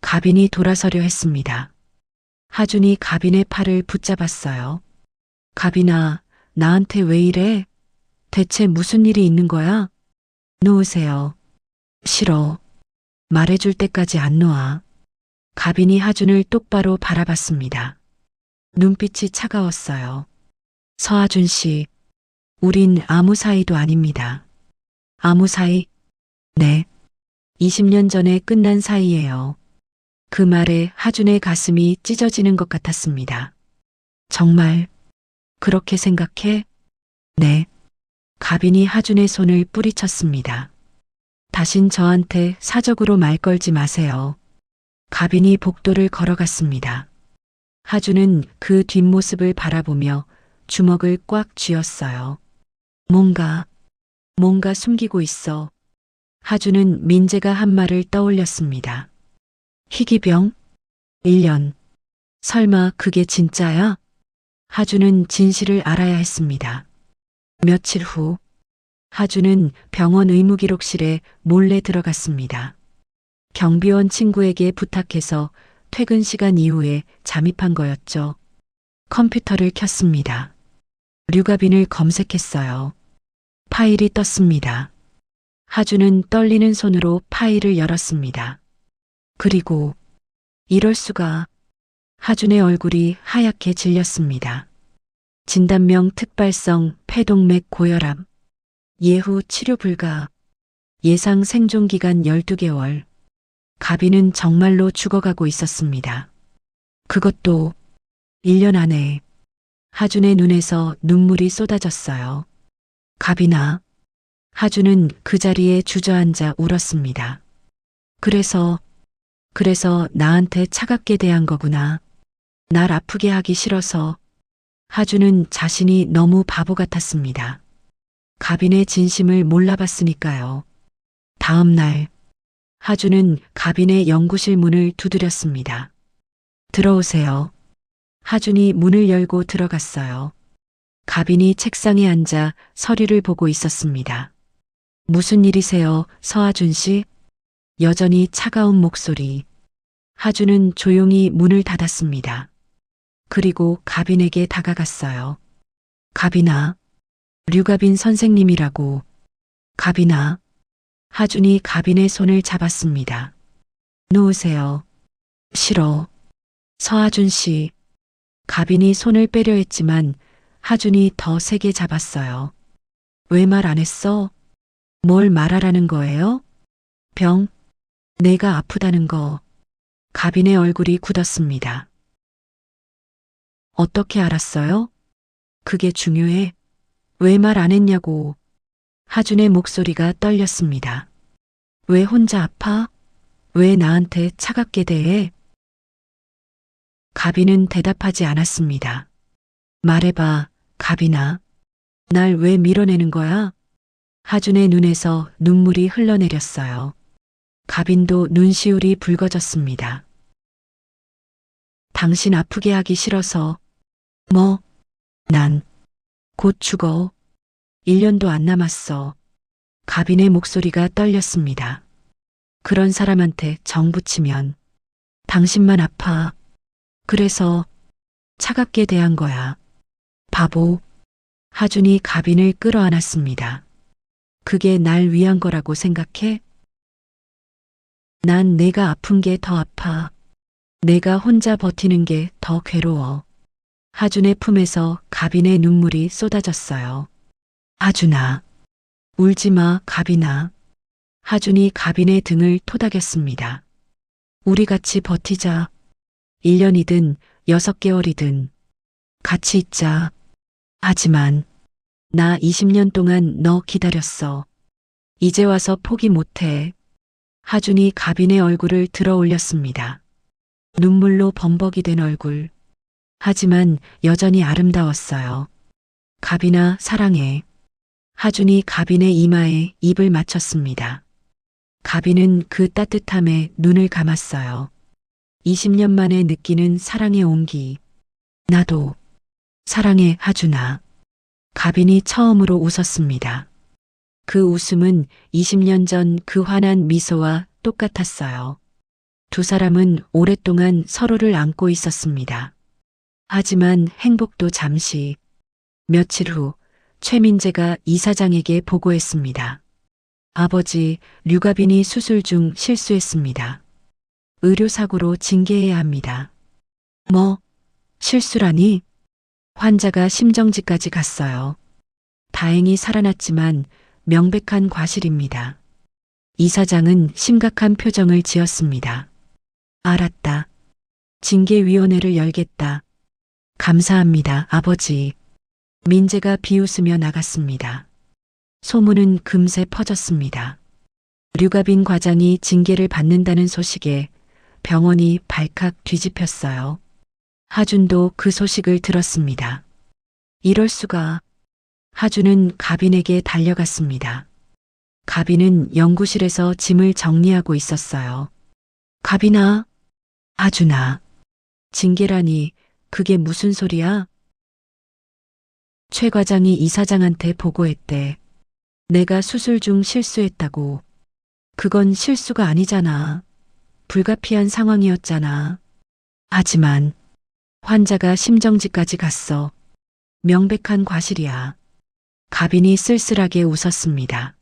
가빈이 돌아서려 했습니다. 하준이 가빈의 팔을 붙잡았어요. 가빈아, 나한테 왜 이래? 대체 무슨 일이 있는 거야? 놓으세요. 싫어. 말해줄 때까지 안 놓아. 가빈이 하준을 똑바로 바라봤습니다. 눈빛이 차가웠어요. 서하준 씨, 우린 아무 사이도 아닙니다. 아무 사이? 네. 20년 전에 끝난 사이예요. 그 말에 하준의 가슴이 찢어지는 것 같았습니다. 정말 그렇게 생각해? 네. 가빈이 하준의 손을 뿌리쳤습니다. 다신 저한테 사적으로 말 걸지 마세요. 가빈이 복도를 걸어갔습니다. 하준은 그 뒷모습을 바라보며 주먹을 꽉 쥐었어요. 뭔가 숨기고 있어. 하준은 민재가 한 말을 떠올렸습니다. 희귀병? 1년. 설마 그게 진짜야? 하준은 진실을 알아야 했습니다. 며칠 후, 하준은 병원 의무기록실에 몰래 들어갔습니다. 경비원 친구에게 부탁해서 퇴근 시간 이후에 잠입한 거였죠. 컴퓨터를 켰습니다. 류가빈을 검색했어요. 파일이 떴습니다. 하주는 떨리는 손으로 파일을 열었습니다. 그리고 이럴 수가. 하준의 얼굴이 하얗게 질렸습니다. 진단명 특발성 폐동맥 고혈압. 예후 치료 불가. 예상 생존 기간 12개월. 가비는 정말로 죽어가고 있었습니다. 그것도 1년 안에. 하준의 눈에서 눈물이 쏟아졌어요. 가비나. 하준은 그 자리에 주저앉아 울었습니다. 그래서 나한테 차갑게 대한 거구나. 날 아프게 하기 싫어서. 하준은 자신이 너무 바보 같았습니다. 가빈의 진심을 몰라봤으니까요. 다음 날, 하준은 가빈의 연구실 문을 두드렸습니다. 들어오세요. 하준이 문을 열고 들어갔어요. 가빈이 책상에 앉아 서류를 보고 있었습니다. 무슨 일이세요, 서하준 씨? 여전히 차가운 목소리. 하준은 조용히 문을 닫았습니다. 그리고 가빈에게 다가갔어요. 가빈아, 류가빈 선생님이라고. 가빈아. 하준이 가빈의 손을 잡았습니다. 놓으세요. 싫어. 서하준 씨. 가빈이 손을 빼려 했지만 하준이 더 세게 잡았어요. 왜 말 안 했어? 뭘 말하라는 거예요? 병? 내가 아프다는 거. 가빈의 얼굴이 굳었습니다. 어떻게 알았어요? 그게 중요해. 왜 말 안 했냐고. 하준의 목소리가 떨렸습니다. 왜 혼자 아파? 왜 나한테 차갑게 대해? 가빈은 대답하지 않았습니다. 말해봐, 가빈아. 날 왜 밀어내는 거야? 하준의 눈에서 눈물이 흘러내렸어요. 가빈도 눈시울이 붉어졌습니다. 당신 아프게 하기 싫어서. 뭐? 난 곧 죽어. 1년도 안 남았어. 가빈의 목소리가 떨렸습니다. 그런 사람한테 정 붙이면 당신만 아파. 그래서 차갑게 대한 거야. 바보. 하준이 가빈을 끌어안았습니다. 그게 날 위한 거라고 생각해? 난 내가 아픈 게 더 아파. 내가 혼자 버티는 게 더 괴로워. 하준의 품에서 가빈의 눈물이 쏟아졌어요. 하준아. 울지마, 가빈아. 하준이 가빈의 등을 토닥였습니다. 우리 같이 버티자. 1년이든 6개월이든 같이 있자. 하지만 나 20년 동안 너 기다렸어. 이제 와서 포기 못해. 하준이 가빈의 얼굴을 들어 올렸습니다. 눈물로 범벅이 된 얼굴. 하지만 여전히 아름다웠어요. 가빈아, 사랑해. 하준이 가빈의 이마에 입을 맞췄습니다. 가빈은 그 따뜻함에 눈을 감았어요. 20년 만에 느끼는 사랑의 온기. 나도 사랑해, 하준아. 가빈이 처음으로 웃었습니다. 그 웃음은 20년 전 그 환한 미소와 똑같았어요. 두 사람은 오랫동안 서로를 안고 있었습니다. 하지만 행복도 잠시. 며칠 후 최민재가 이사장에게 보고했습니다. 아버지, 류가빈이 수술 중 실수했습니다. 의료사고로 징계해야 합니다. 뭐? 실수라니? 환자가 심정지까지 갔어요. 다행히 살아났지만 명백한 과실입니다. 이사장은 심각한 표정을 지었습니다. 알았다. 징계위원회를 열겠다. 감사합니다, 아버지. 민재가 비웃으며 나갔습니다. 소문은 금세 퍼졌습니다. 류가빈 과장이 징계를 받는다는 소식에 병원이 발칵 뒤집혔어요. 하준도 그 소식을 들었습니다. 이럴 수가. 하준은 가빈에게 달려갔습니다. 가빈은 연구실에서 짐을 정리하고 있었어요. 가빈아. 하준아. 징계라니, 그게 무슨 소리야? 최 과장이 이사장한테 보고했대. 내가 수술 중 실수했다고. 그건 실수가 아니잖아. 불가피한 상황이었잖아. 하지만 환자가 심정지까지 갔어. 명백한 과실이야. 가빈이 쓸쓸하게 웃었습니다.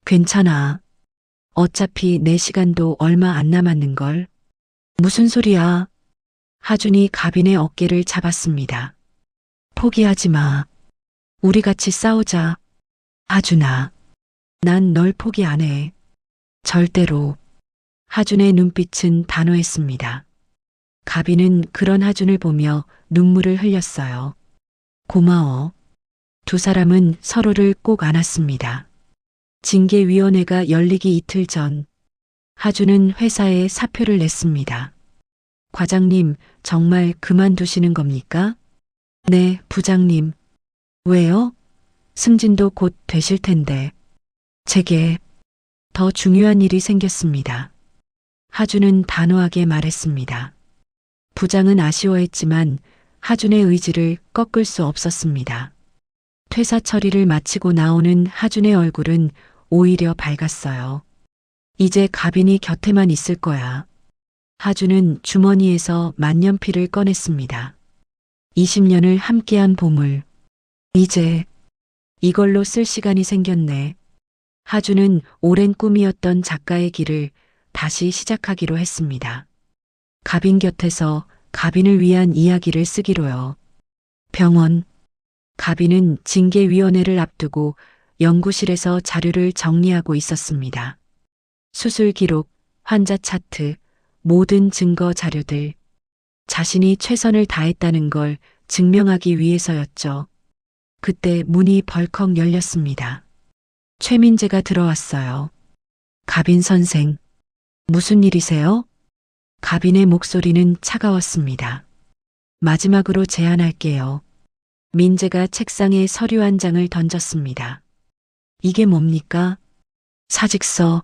괜찮아. 어차피 내 시간도 얼마 안 남았는걸. 무슨 소리야? 하준이 가빈의 어깨를 잡았습니다. 포기하지 마. 우리 같이 싸우자. 하준아, 난 널 포기 안 해. 절대로. 하준의 눈빛은 단호했습니다. 가빈은 그런 하준을 보며 눈물을 흘렸어요. 고마워. 두 사람은 서로를 꼭 안았습니다. 징계위원회가 열리기 이틀 전, 하준은 회사에 사표를 냈습니다. 과장님, 정말 그만두시는 겁니까? 네, 부장님. 왜요? 승진도 곧 되실 텐데. 제게 더 중요한 일이 생겼습니다. 하준은 단호하게 말했습니다. 부장은 아쉬워했지만 하준의 의지를 꺾을 수 없었습니다. 퇴사 처리를 마치고 나오는 하준의 얼굴은 오히려 밝았어요. 이제 가빈이 곁에만 있을 거야. 하준은 주머니에서 만년필을 꺼냈습니다. 20년을 함께한 보물. 이제 이걸로 쓸 시간이 생겼네. 하준은 오랜 꿈이었던 작가의 길을 다시 시작하기로 했습니다. 가빈 곁에서 가빈을 위한 이야기를 쓰기로요. 병원. 가빈은 징계위원회를 앞두고 연구실에서 자료를 정리하고 있었습니다. 수술 기록, 환자 차트, 모든 증거 자료들. 자신이 최선을 다했다는 걸 증명하기 위해서였죠. 그때 문이 벌컥 열렸습니다. 최민재가 들어왔어요. 가빈 선생, 무슨 일이세요? 가빈의 목소리는 차가웠습니다. 마지막으로 제안할게요. 민재가 책상에 서류 한 장을 던졌습니다. 이게 뭡니까? 사직서.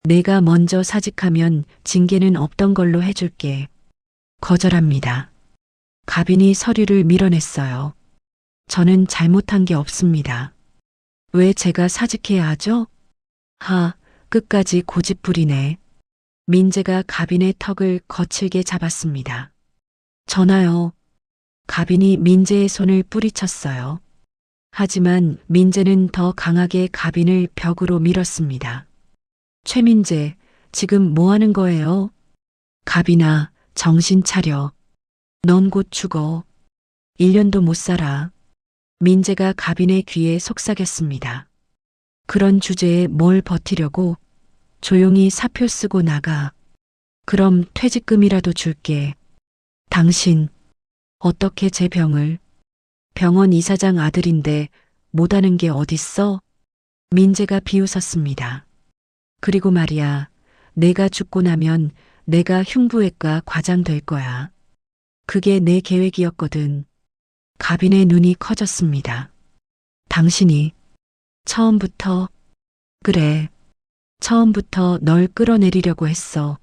내가 먼저 사직하면 징계는 없던 걸로 해줄게. 거절합니다. 가빈이 서류를 밀어냈어요. 저는 잘못한 게 없습니다. 왜 제가 사직해야 하죠? 끝까지 고집부리네. 민재가 가빈의 턱을 거칠게 잡았습니다. 전화요. 가빈이 민재의 손을 뿌리쳤어요. 하지만 민재는 더 강하게 가빈을 벽으로 밀었습니다. 최민재, 지금 뭐 하는 거예요? 가빈아, 정신 차려. 넌 곧 죽어. 1년도 못 살아. 민재가 가빈의 귀에 속삭였습니다. 그런 주제에 뭘 버티려고? 조용히 사표 쓰고 나가. 그럼 퇴직금이라도 줄게. 당신, 어떻게 제 병을? 병원 이사장 아들인데 못하는 게 어딨어? 민재가 비웃었습니다. 그리고 말이야, 내가 죽고 나면 내가 흉부외과 과장 될 거야. 그게 내 계획이었거든. 가빈의 눈이 커졌습니다. 당신이 처음부터, 그래, 처음부터 널 끌어내리려고 했어.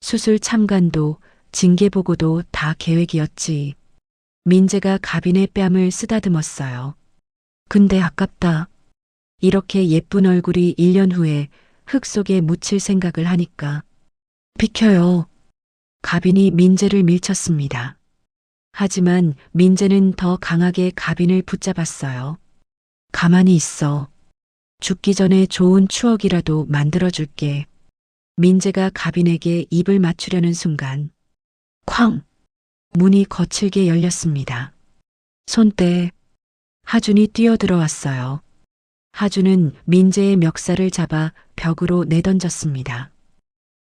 수술 참관도 징계보고도 다 계획이었지. 민재가 가빈의 뺨을 쓰다듬었어요. 근데 아깝다. 이렇게 예쁜 얼굴이 1년 후에 흙 속에 묻힐 생각을 하니까. 비켜요. 가빈이 민재를 밀쳤습니다. 하지만 민재는 더 강하게 가빈을 붙잡았어요. 가만히 있어. 죽기 전에 좋은 추억이라도 만들어줄게. 민재가 가빈에게 입을 맞추려는 순간 쾅! 문이 거칠게 열렸습니다. 손때 하준이 뛰어들어왔어요. 하준은 민재의 멱살을 잡아 벽으로 내던졌습니다.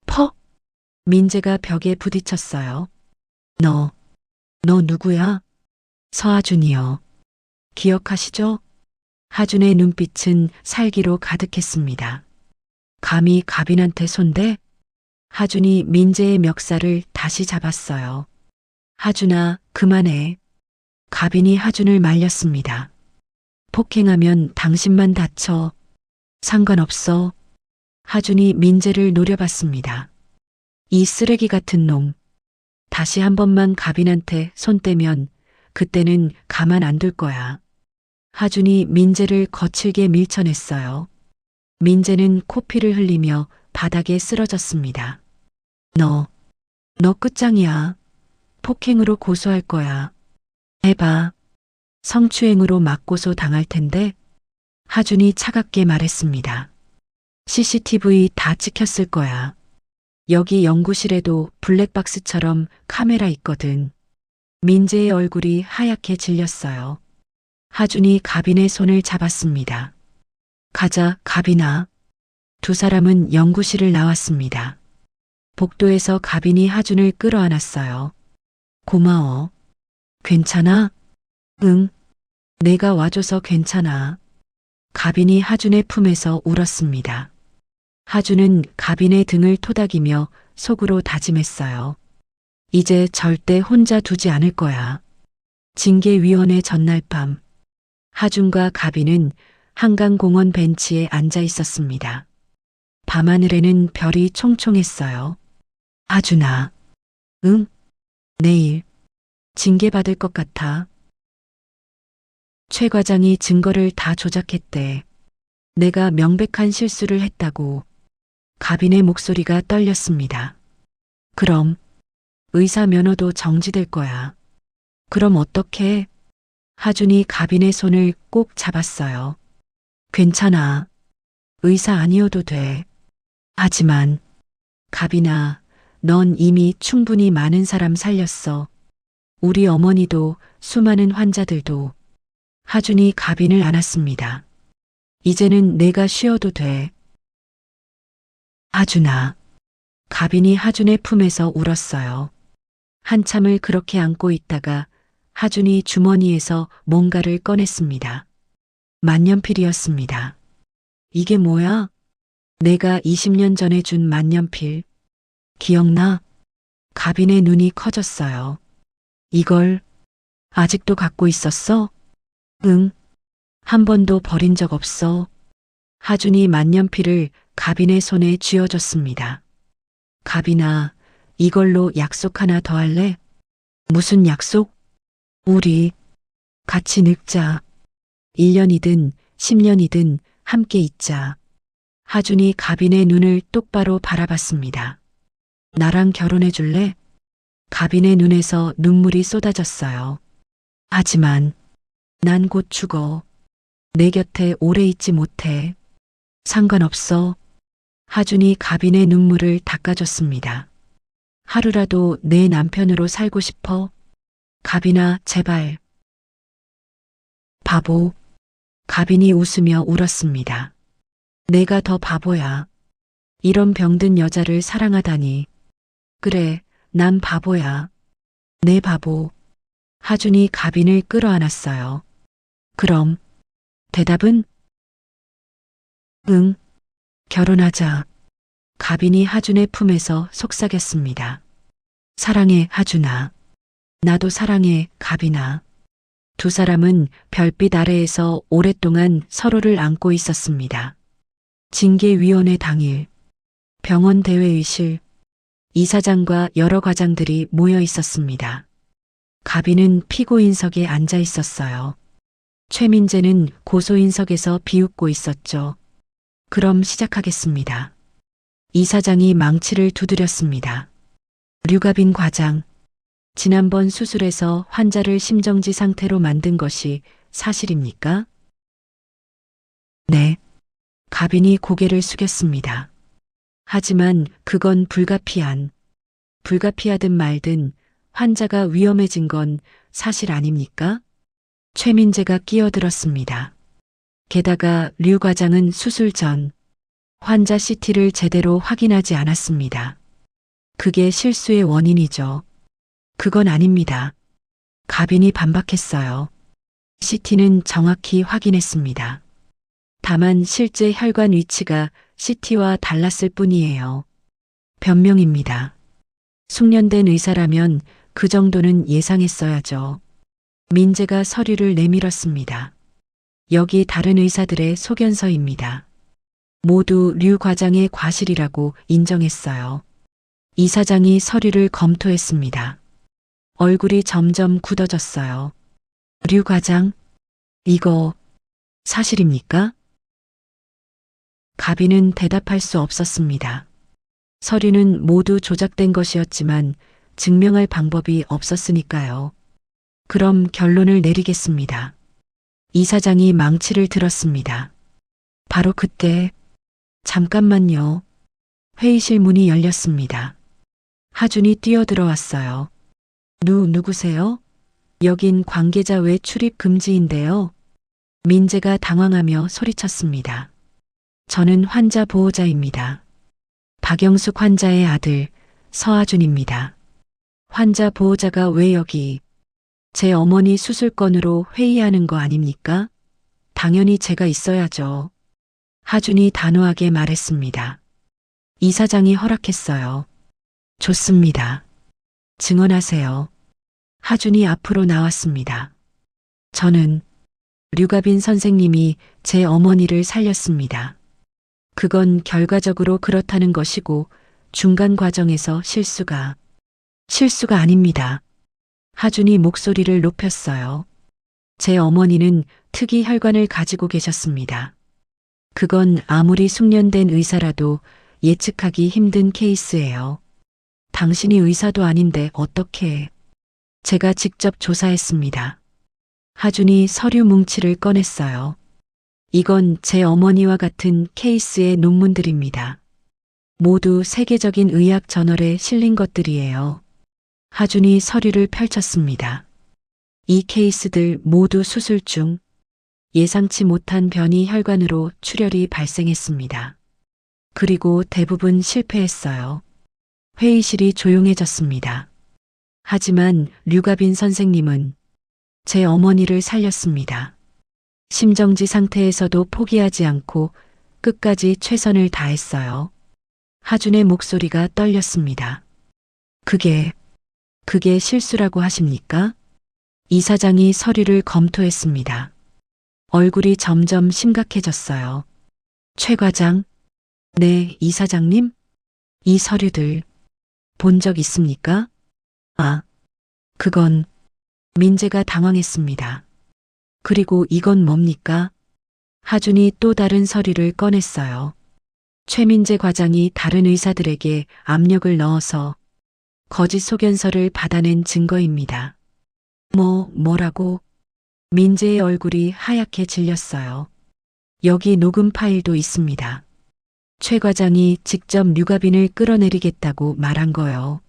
퍽! 민재가 벽에 부딪혔어요. 너 누구야? 서하준이요. 기억하시죠? 하준의 눈빛은 살기로 가득했습니다. 감히 가빈한테 손대? 하준이 민재의 멱살을 다시 잡았어요. 하준아, 그만해. 가빈이 하준을 말렸습니다. 폭행하면 당신만 다쳐. 상관없어. 하준이 민재를 노려봤습니다. 이 쓰레기 같은 놈. 다시 한 번만 가빈한테 손 떼면 그때는 가만 안 둘 거야. 하준이 민재를 거칠게 밀쳐냈어요. 민재는 코피를 흘리며 바닥에 쓰러졌습니다. 너 끝장이야. 폭행으로 고소할 거야. 해봐. 성추행으로 맞고소 당할 텐데. 하준이 차갑게 말했습니다. CCTV 다 찍혔을 거야. 여기 연구실에도 블랙박스처럼 카메라 있거든. 민재의 얼굴이 하얗게 질렸어요. 하준이 가빈의 손을 잡았습니다. 가자, 가빈아. 두 사람은 연구실을 나왔습니다. 복도에서 가빈이 하준을 끌어안았어요. 고마워. 괜찮아? 응. 내가 와줘서 괜찮아. 가빈이 하준의 품에서 울었습니다. 하준은 가빈의 등을 토닥이며 속으로 다짐했어요. 이제 절대 혼자 두지 않을 거야. 징계위원회 전날 밤, 하준과 가빈은 한강공원 벤치에 앉아 있었습니다. 밤하늘에는 별이 총총했어요. 하준아. 응? 내일 징계받을 것 같아. 최 과장이 증거를 다 조작했대. 내가 명백한 실수를 했다고. 가빈의 목소리가 떨렸습니다. 그럼 의사 면허도 정지될 거야. 그럼 어떡해? 하준이 가빈의 손을 꼭 잡았어요. 괜찮아. 의사 아니어도 돼. 하지만 가빈아, 넌 이미 충분히 많은 사람 살렸어. 우리 어머니도 수많은 환자들도. 하준이 가빈을 안았습니다. 이제는 내가 쉬어도 돼. 하준아. 가빈이 하준의 품에서 울었어요. 한참을 그렇게 안고 있다가 하준이 주머니에서 뭔가를 꺼냈습니다. 만년필이었습니다. 이게 뭐야? 내가 20년 전에 준 만년필. 기억나? 가빈의 눈이 커졌어요. 이걸 아직도 갖고 있었어? 응. 한 번도 버린 적 없어. 하준이 만년필을 가빈의 손에 쥐어줬습니다. 가빈아, 이걸로 약속 하나 더 할래? 무슨 약속? 우리 같이 늙자. 1년이든 10년이든 함께 있자. 하준이 가빈의 눈을 똑바로 바라봤습니다. 나랑 결혼해 줄래? 가빈의 눈에서 눈물이 쏟아졌어요. 하지만 난 곧 죽어. 내 곁에 오래 있지 못해. 상관없어. 하준이 가빈의 눈물을 닦아줬습니다. 하루라도 내 남편으로 살고 싶어. 가빈아, 제발. 바보. 가빈이 웃으며 울었습니다. 내가 더 바보야. 이런 병든 여자를 사랑하다니. 그래, 난 바보야. 내 바보. 하준이 가빈을 끌어안았어요. 그럼 대답은? 응. 결혼하자. 가빈이 하준의 품에서 속삭였습니다. 사랑해, 하준아. 나도 사랑해, 가빈아. 두 사람은 별빛 아래에서 오랫동안 서로를 안고 있었습니다. 징계위원회 당일, 병원 대회의실, 이사장과 여러 과장들이 모여 있었습니다. 가빈은 피고인석에 앉아 있었어요. 최민재는 고소인석에서 비웃고 있었죠. 그럼 시작하겠습니다. 이사장이 망치를 두드렸습니다. 류가빈 과장, 지난번 수술에서 환자를 심정지 상태로 만든 것이 사실입니까? 네. 가빈이 고개를 숙였습니다. 하지만 그건 불가피하든 말든 환자가 위험해진 건 사실 아닙니까? 최민재가 끼어들었습니다. 게다가 류 과장은 수술 전 환자 CT를 제대로 확인하지 않았습니다. 그게 실수의 원인이죠. 그건 아닙니다. 가빈이 반박했어요. CT는 정확히 확인했습니다. 다만 실제 혈관 위치가 CT와 달랐을 뿐이에요. 변명입니다. 숙련된 의사라면 그 정도는 예상했어야죠. 민재가 서류를 내밀었습니다. 여기 다른 의사들의 소견서입니다. 모두 류 과장의 과실이라고 인정했어요. 이사장이 서류를 검토했습니다. 얼굴이 점점 굳어졌어요. 류 과장, 이거 사실입니까? 가빈은 대답할 수 없었습니다. 서류는 모두 조작된 것이었지만 증명할 방법이 없었으니까요. 그럼 결론을 내리겠습니다. 이사장이 망치를 들었습니다. 바로 그때, 잠깐만요. 회의실 문이 열렸습니다. 하준이 뛰어들어왔어요. 누구세요? 여긴 관계자 외 출입 금지인데요. 민재가 당황하며 소리쳤습니다. 저는 환자 보호자입니다. 박영숙 환자의 아들 서하준입니다. 환자 보호자가 왜 여기? 제 어머니 수술 건으로 회의하는 거 아닙니까? 당연히 제가 있어야죠. 하준이 단호하게 말했습니다. 이사장이 허락했어요. 좋습니다. 증언하세요. 하준이 앞으로 나왔습니다. 저는 류가빈 선생님이 제 어머니를 살렸습니다. 그건 결과적으로 그렇다는 것이고 중간 과정에서 실수가 아닙니다. 하준이 목소리를 높였어요. 제 어머니는 특이 혈관을 가지고 계셨습니다. 그건 아무리 숙련된 의사라도 예측하기 힘든 케이스예요. 당신이 의사도 아닌데 어떻게? 제가 직접 조사했습니다. 하준이 서류 뭉치를 꺼냈어요. 이건 제 어머니와 같은 케이스의 논문들입니다. 모두 세계적인 의학 저널에 실린 것들이에요. 하준이 서류를 펼쳤습니다. 이 케이스들 모두 수술 중 예상치 못한 변이 혈관으로 출혈이 발생했습니다. 그리고 대부분 실패했어요. 회의실이 조용해졌습니다. 하지만 류가빈 선생님은 제 어머니를 살렸습니다. 심정지 상태에서도 포기하지 않고 끝까지 최선을 다했어요. 하준의 목소리가 떨렸습니다. 그게 실수라고 하십니까? 이사장이 서류를 검토했습니다. 얼굴이 점점 심각해졌어요. 최 과장? 네, 이사장님? 이 서류들 본 적 있습니까? 아, 그건 민재가 당황했습니다. 그리고 이건 뭡니까? 하준이 또 다른 서류를 꺼냈어요. 최민재 과장이 다른 의사들에게 압력을 넣어서 거짓 소견서를 받아낸 증거입니다. 뭐라고? 민재의 얼굴이 하얗게 질렸어요. 여기 녹음 파일도 있습니다. 최 과장이 직접 류가빈을 끌어내리겠다고 말한 거요.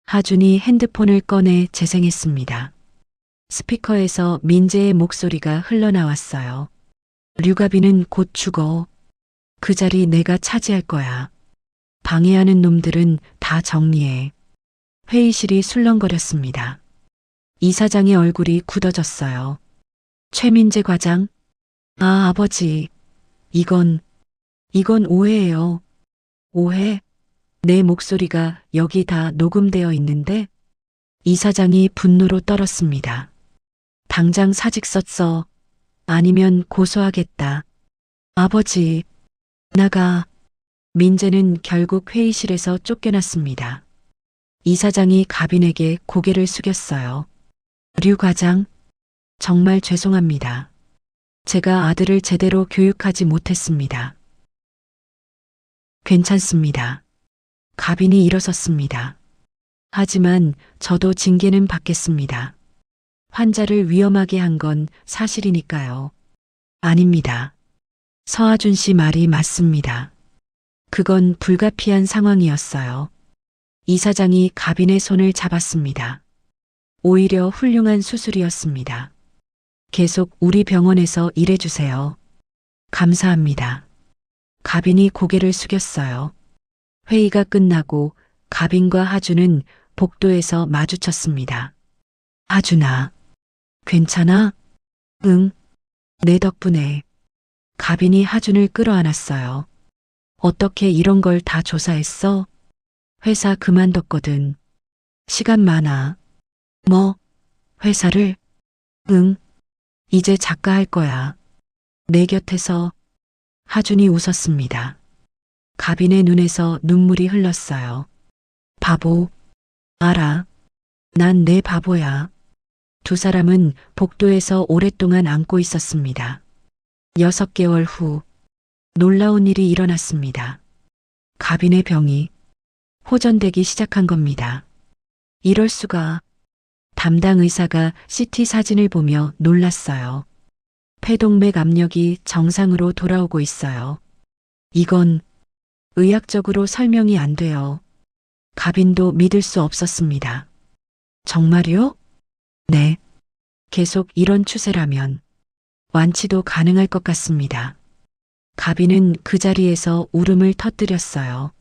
하준이 핸드폰을 꺼내 재생했습니다. 스피커에서 민재의 목소리가 흘러나왔어요. 류가빈은 곧 죽어. 그 자리 내가 차지할 거야. 방해하는 놈들은 다 정리해. 회의실이 술렁거렸습니다. 이사장의 얼굴이 굳어졌어요. 최민재 과장? 아, 아버지. 이건 오해예요. 오해? 내 목소리가 여기 다 녹음되어 있는데? 이사장이 분노로 떨었습니다. 당장 사직서 써. 아니면 고소하겠다. 아버지, 나가. 민재는 결국 회의실에서 쫓겨났습니다. 이사장이 가빈에게 고개를 숙였어요. 류 과장, 정말 죄송합니다. 제가 아들을 제대로 교육하지 못했습니다. 괜찮습니다. 가빈이 일어섰습니다. 하지만 저도 징계는 받겠습니다. 환자를 위험하게 한 건 사실이니까요. 아닙니다. 서하준 씨 말이 맞습니다. 그건 불가피한 상황이었어요. 이사장이 가빈의 손을 잡았습니다. 오히려 훌륭한 수술이었습니다. 계속 우리 병원에서 일해주세요. 감사합니다. 가빈이 고개를 숙였어요. 회의가 끝나고 가빈과 하준은 복도에서 마주쳤습니다. 하준아, 괜찮아? 응, 내 덕분에. 가빈이 하준을 끌어안았어요. 어떻게 이런 걸 다 조사했어? 회사 그만뒀거든. 시간 많아. 뭐? 회사를? 응, 이제 작가 할 거야. 내 곁에서. 하준이 웃었습니다. 가빈의 눈에서 눈물이 흘렀어요. 바보. 알아. 난 내 바보야. 두 사람은 복도에서 오랫동안 안고 있었습니다. 6개월 후 놀라운 일이 일어났습니다. 가빈의 병이 호전되기 시작한 겁니다. 이럴 수가. 담당 의사가 CT 사진을 보며 놀랐어요. 폐동맥 압력이 정상으로 돌아오고 있어요. 이건 의학적으로 설명이 안 돼요. 가빈도 믿을 수 없었습니다. 정말요? 네. 계속 이런 추세라면 완치도 가능할 것 같습니다. 가빈은 그 자리에서 울음을 터뜨렸어요.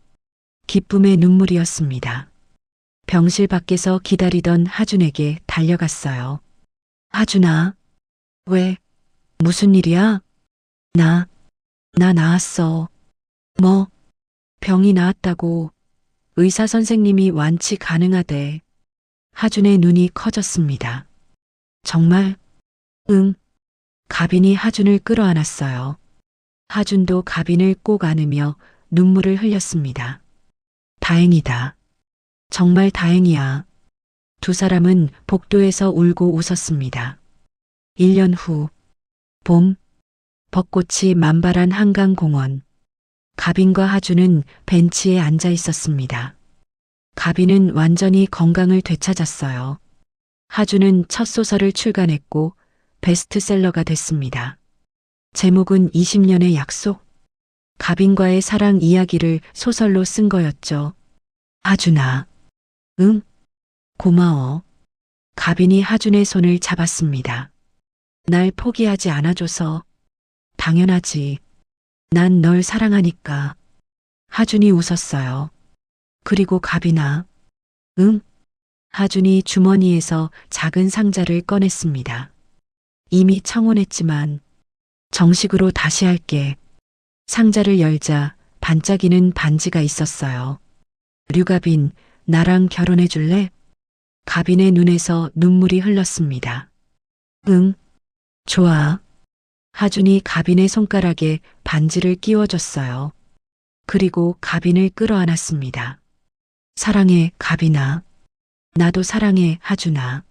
기쁨의 눈물이었습니다. 병실 밖에서 기다리던 하준에게 달려갔어요. 하준아, 왜? 무슨 일이야? 나 나았어. 뭐? 병이 나았다고. 의사 선생님이 완치 가능하대. 하준의 눈이 커졌습니다. 정말? 응. 가빈이 하준을 끌어안았어요. 하준도 가빈을 꼭 안으며 눈물을 흘렸습니다. 다행이다. 정말 다행이야. 두 사람은 복도에서 울고 웃었습니다. 1년 후, 봄, 벚꽃이 만발한 한강공원. 가빈과 하준은 벤치에 앉아 있었습니다. 가빈은 완전히 건강을 되찾았어요. 하준은 첫 소설을 출간했고 베스트셀러가 됐습니다. 제목은 20년의 약속. 가빈과의 사랑 이야기를 소설로 쓴 거였죠. 하준아. 응? 고마워. 가빈이 하준의 손을 잡았습니다. 날 포기하지 않아줘서. 당연하지. 난 널 사랑하니까. 하준이 웃었어요. 그리고 가빈아. 응? 하준이 주머니에서 작은 상자를 꺼냈습니다. 이미 청혼했지만 정식으로 다시 할게. 상자를 열자 반짝이는 반지가 있었어요. 류가빈, 나랑 결혼해 줄래? 가빈의 눈에서 눈물이 흘렀습니다. 응, 좋아. 하준이 가빈의 손가락에 반지를 끼워줬어요. 그리고 가빈을 끌어안았습니다. 사랑해, 가빈아. 나도 사랑해, 하준아.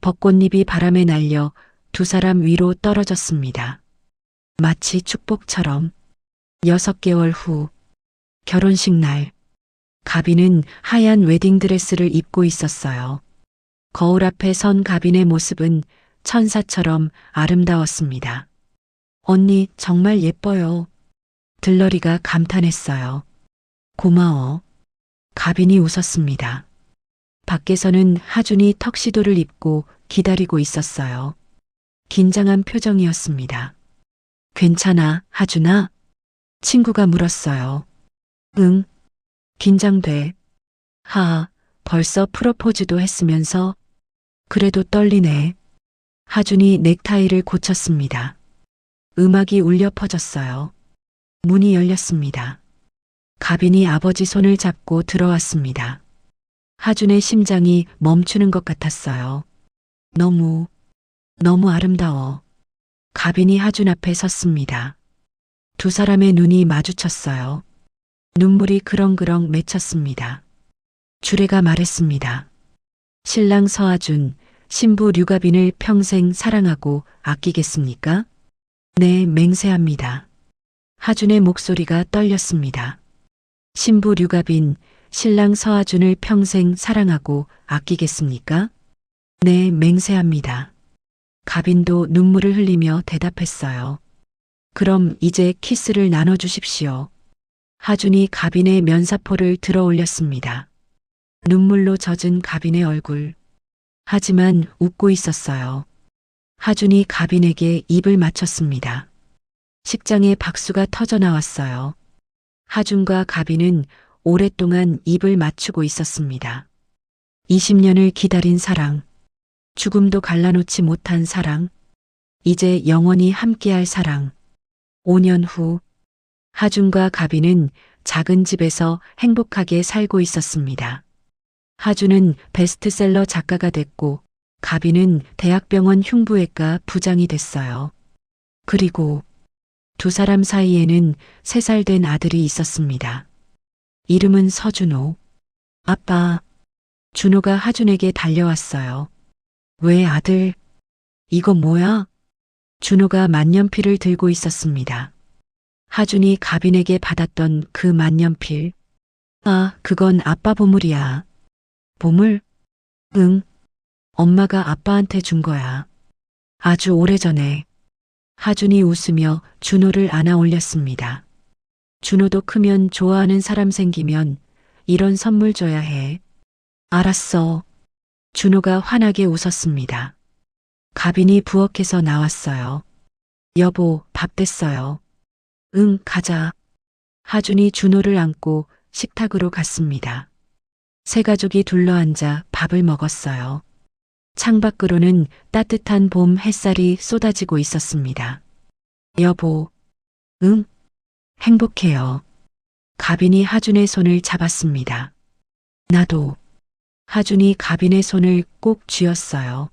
벚꽃잎이 바람에 날려 두 사람 위로 떨어졌습니다. 마치 축복처럼. 6개월 후, 결혼식 날, 가빈은 하얀 웨딩드레스를 입고 있었어요. 거울 앞에 선 가빈의 모습은 천사처럼 아름다웠습니다. 언니 정말 예뻐요. 들러리가 감탄했어요. 고마워. 가빈이 웃었습니다. 밖에서는 하준이 턱시도를 입고 기다리고 있었어요. 긴장한 표정이었습니다. 괜찮아, 하준아? 친구가 물었어요. 응, 긴장돼. 벌써 프로포즈도 했으면서. 그래도 떨리네. 하준이 넥타이를 고쳤습니다. 음악이 울려 퍼졌어요. 문이 열렸습니다. 가빈이 아버지 손을 잡고 들어왔습니다. 하준의 심장이 멈추는 것 같았어요. 너무 아름다워. 가빈이 하준 앞에 섰습니다. 두 사람의 눈이 마주쳤어요. 눈물이 그렁그렁 맺혔습니다. 주례가 말했습니다. 신랑 서하준, 신부 류가빈을 평생 사랑하고 아끼겠습니까? 네, 맹세합니다. 하준의 목소리가 떨렸습니다. 신부 류가빈, 신랑 서하준을 평생 사랑하고 아끼겠습니까? 네, 맹세합니다. 가빈도 눈물을 흘리며 대답했어요. 그럼 이제 키스를 나눠주십시오. 하준이 가빈의 면사포를 들어 올렸습니다. 눈물로 젖은 가빈의 얼굴. 하지만 웃고 있었어요. 하준이 가빈에게 입을 맞췄습니다. 식장에 박수가 터져 나왔어요. 하준과 가빈은 오랫동안 입을 맞추고 있었습니다. 20년을 기다린 사랑, 죽음도 갈라놓지 못한 사랑, 이제 영원히 함께할 사랑. 5년 후, 하준과 가빈은 작은 집에서 행복하게 살고 있었습니다. 하준은 베스트셀러 작가가 됐고, 가빈은 대학병원 흉부외과 부장이 됐어요. 그리고 두 사람 사이에는 3살 된 아들이 있었습니다. 이름은 서준호. 아빠. 준호가 하준에게 달려왔어요. 왜 아들? 이거 뭐야? 준호가 만년필을 들고 있었습니다. 하준이 가빈에게 받았던 그 만년필. 그건 아빠 보물이야. 보물? 응. 엄마가 아빠한테 준 거야. 아주 오래전에. 하준이 웃으며 준호를 안아 올렸습니다. 준호도 크면 좋아하는 사람 생기면 이런 선물 줘야 해. 알았어. 준호가 환하게 웃었습니다. 가빈이 부엌에서 나왔어요. 여보, 밥 됐어요. 응, 가자. 하준이 준호를 안고 식탁으로 갔습니다. 세 가족이 둘러앉아 밥을 먹었어요. 창밖으로는 따뜻한 봄 햇살이 쏟아지고 있었습니다. 여보, 응? 행복해요. 가빈이 하준의 손을 잡았습니다. 나도. 하준이 가빈의 손을 꼭 쥐었어요.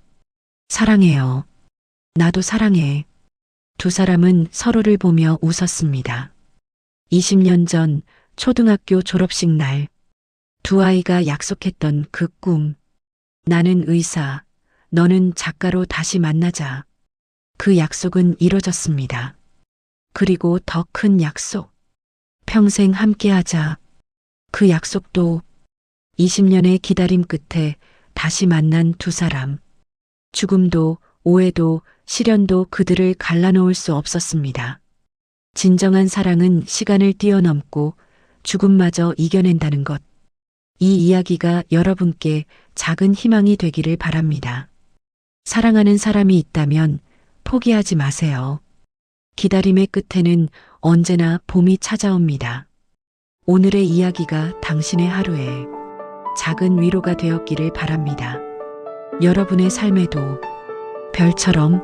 사랑해요. 나도 사랑해. 두 사람은 서로를 보며 웃었습니다. 20년 전 초등학교 졸업식 날, 두 아이가 약속했던 그 꿈. 나는 의사, 너는 작가로 다시 만나자. 그 약속은 이뤄졌습니다. 그리고 더 큰 약속. 평생 함께하자. 그 약속도 20년의 기다림 끝에 다시 만난 두 사람. 죽음도 오해도 시련도 그들을 갈라놓을 수 없었습니다. 진정한 사랑은 시간을 뛰어넘고 죽음마저 이겨낸다는 것. 이 이야기가 여러분께 작은 희망이 되기를 바랍니다. 사랑하는 사람이 있다면 포기하지 마세요. 기다림의 끝에는 언제나 봄이 찾아옵니다. 오늘의 이야기가 당신의 하루에 작은 위로가 되었기를 바랍니다. 여러분의 삶에도 별처럼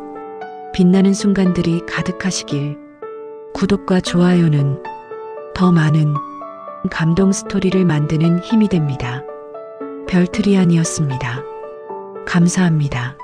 빛나는 순간들이 가득하시길. 구독과 좋아요는 더 많은 감동 스토리를 만드는 힘이 됩니다. 별트리안이었습니다. 감사합니다.